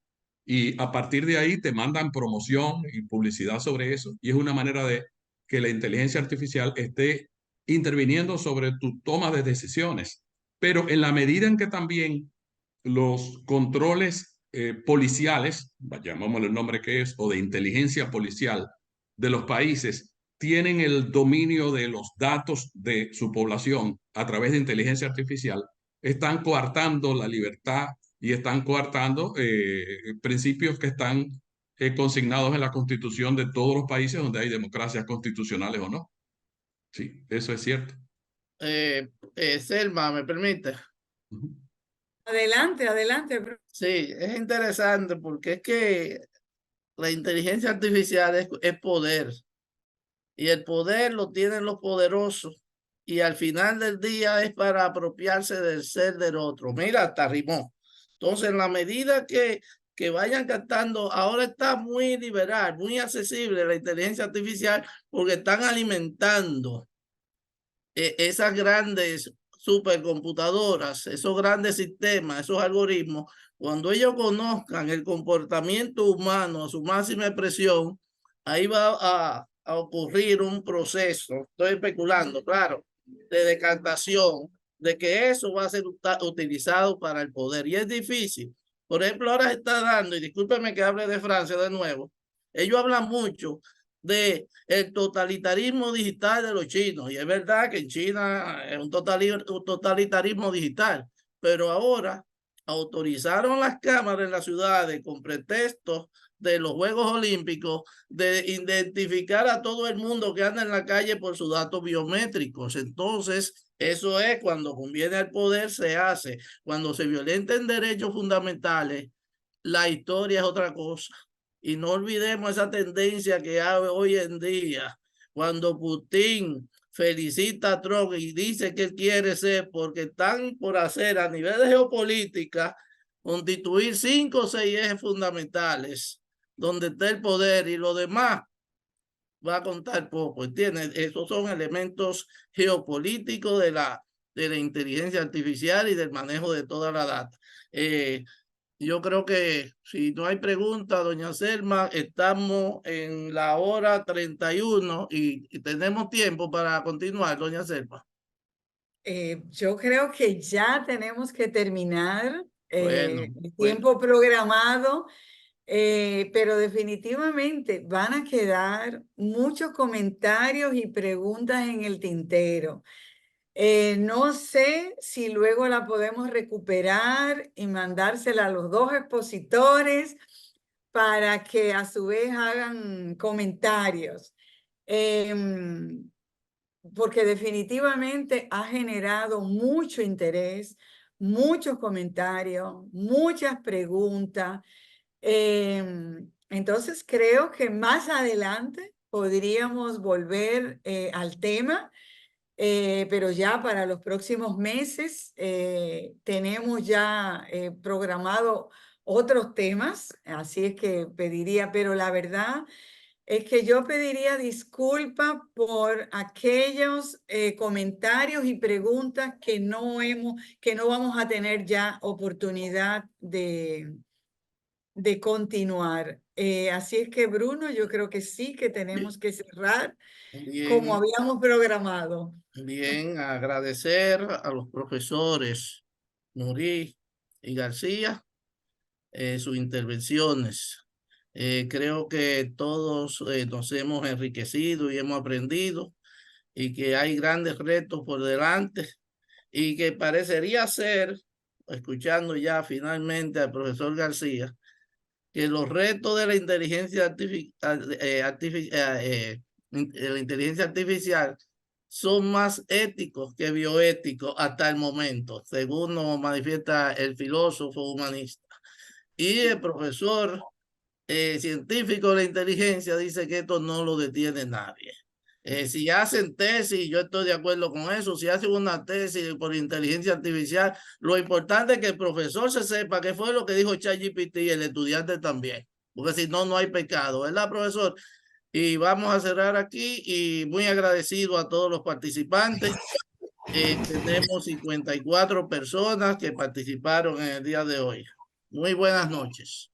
Y a partir de ahí te mandan promoción y publicidad sobre eso. Y es una manera de que la inteligencia artificial esté interviniendo sobre tu toma de decisiones. Pero en la medida en que también los controles policiales, llamémosle el nombre que es, o de inteligencia policial de los países, tienen el dominio de los datos de su población a través de inteligencia artificial, están coartando la libertad y están coartando principios que están consignados en la constitución de todos los países donde hay democracias constitucionales o no. Sí, eso es cierto. Selma, ¿me permite? Adelante, adelante. Sí, es interesante porque es que la inteligencia artificial es poder y el poder lo tienen los poderosos y al final del día es para apropiarse del ser del otro. Mira, hasta rimó. Entonces, en la medida que vayan captando, ahora está muy liberal, muy accesible la inteligencia artificial porque están alimentando esas grandes supercomputadoras, esos grandes sistemas, esos algoritmos, cuando ellos conozcan el comportamiento humano a su máxima expresión, ahí va a ocurrir un proceso, estoy especulando, claro, de decantación, de que eso va a ser utilizado para el poder. Y es difícil. Por ejemplo, ahora se está dando, y discúlpeme que hable de Francia de nuevo, ellos hablan mucho de el totalitarismo digital de los chinos. Y es verdad que en China es un totalitarismo digital, pero ahora autorizaron las cámaras en las ciudades con pretextos de los Juegos Olímpicos de identificar a todo el mundo que anda en la calle por sus datos biométricos. Entonces, eso es cuando conviene al poder, se hace. Cuando se violenten derechos fundamentales, la historia es otra cosa. Y no olvidemos esa tendencia que hay hoy en día, cuando Putin felicita a Trump y dice que él quiere ser, porque están por hacer a nivel de geopolítica, constituir 5 o 6 ejes fundamentales, donde está el poder y lo demás va a contar poco, ¿entiendes? Esos son elementos geopolíticos de la inteligencia artificial y del manejo de toda la data. Yo creo que si no hay pregunta, doña Selma, estamos en la hora 31 y tenemos tiempo para continuar, doña Selma. Yo creo que ya tenemos que terminar el tiempo Bueno. programado, pero definitivamente van a quedar muchos comentarios y preguntas en el tintero. No sé si luego la podemos recuperar y mandársela a los dos expositores para que a su vez hagan comentarios. Porque definitivamente ha generado mucho interés, muchos comentarios, muchas preguntas. Entonces creo que más adelante podríamos volver al tema, pero ya para los próximos meses tenemos ya programado otros temas, así es que pediría, pero la verdad es que yo pediría disculpas por aquellos comentarios y preguntas que no vamos a tener ya oportunidad de continuar. Así es que, Bruno, yo creo que sí que tenemos que cerrar como Bien, habíamos programado. bien, agradecer a los profesores Nurí y García sus intervenciones. Creo que todos nos hemos enriquecido y hemos aprendido y que hay grandes retos por delante y que parecería ser, escuchando ya finalmente al profesor García, que los retos de la inteligencia artificial son más éticos que bioéticos hasta el momento, según nos manifiesta el filósofo humanista. Y el profesor científico de la inteligencia dice que esto no lo detiene nadie. Si hacen tesis, yo estoy de acuerdo con eso, si hacen una tesis por inteligencia artificial, lo importante es que el profesor se sepa qué fue lo que dijo ChatGPT y el estudiante también, porque si no, no hay pecado, ¿verdad, profesor? Y vamos a cerrar aquí y muy agradecido a todos los participantes. Tenemos 54 personas que participaron en el día de hoy. Muy buenas noches.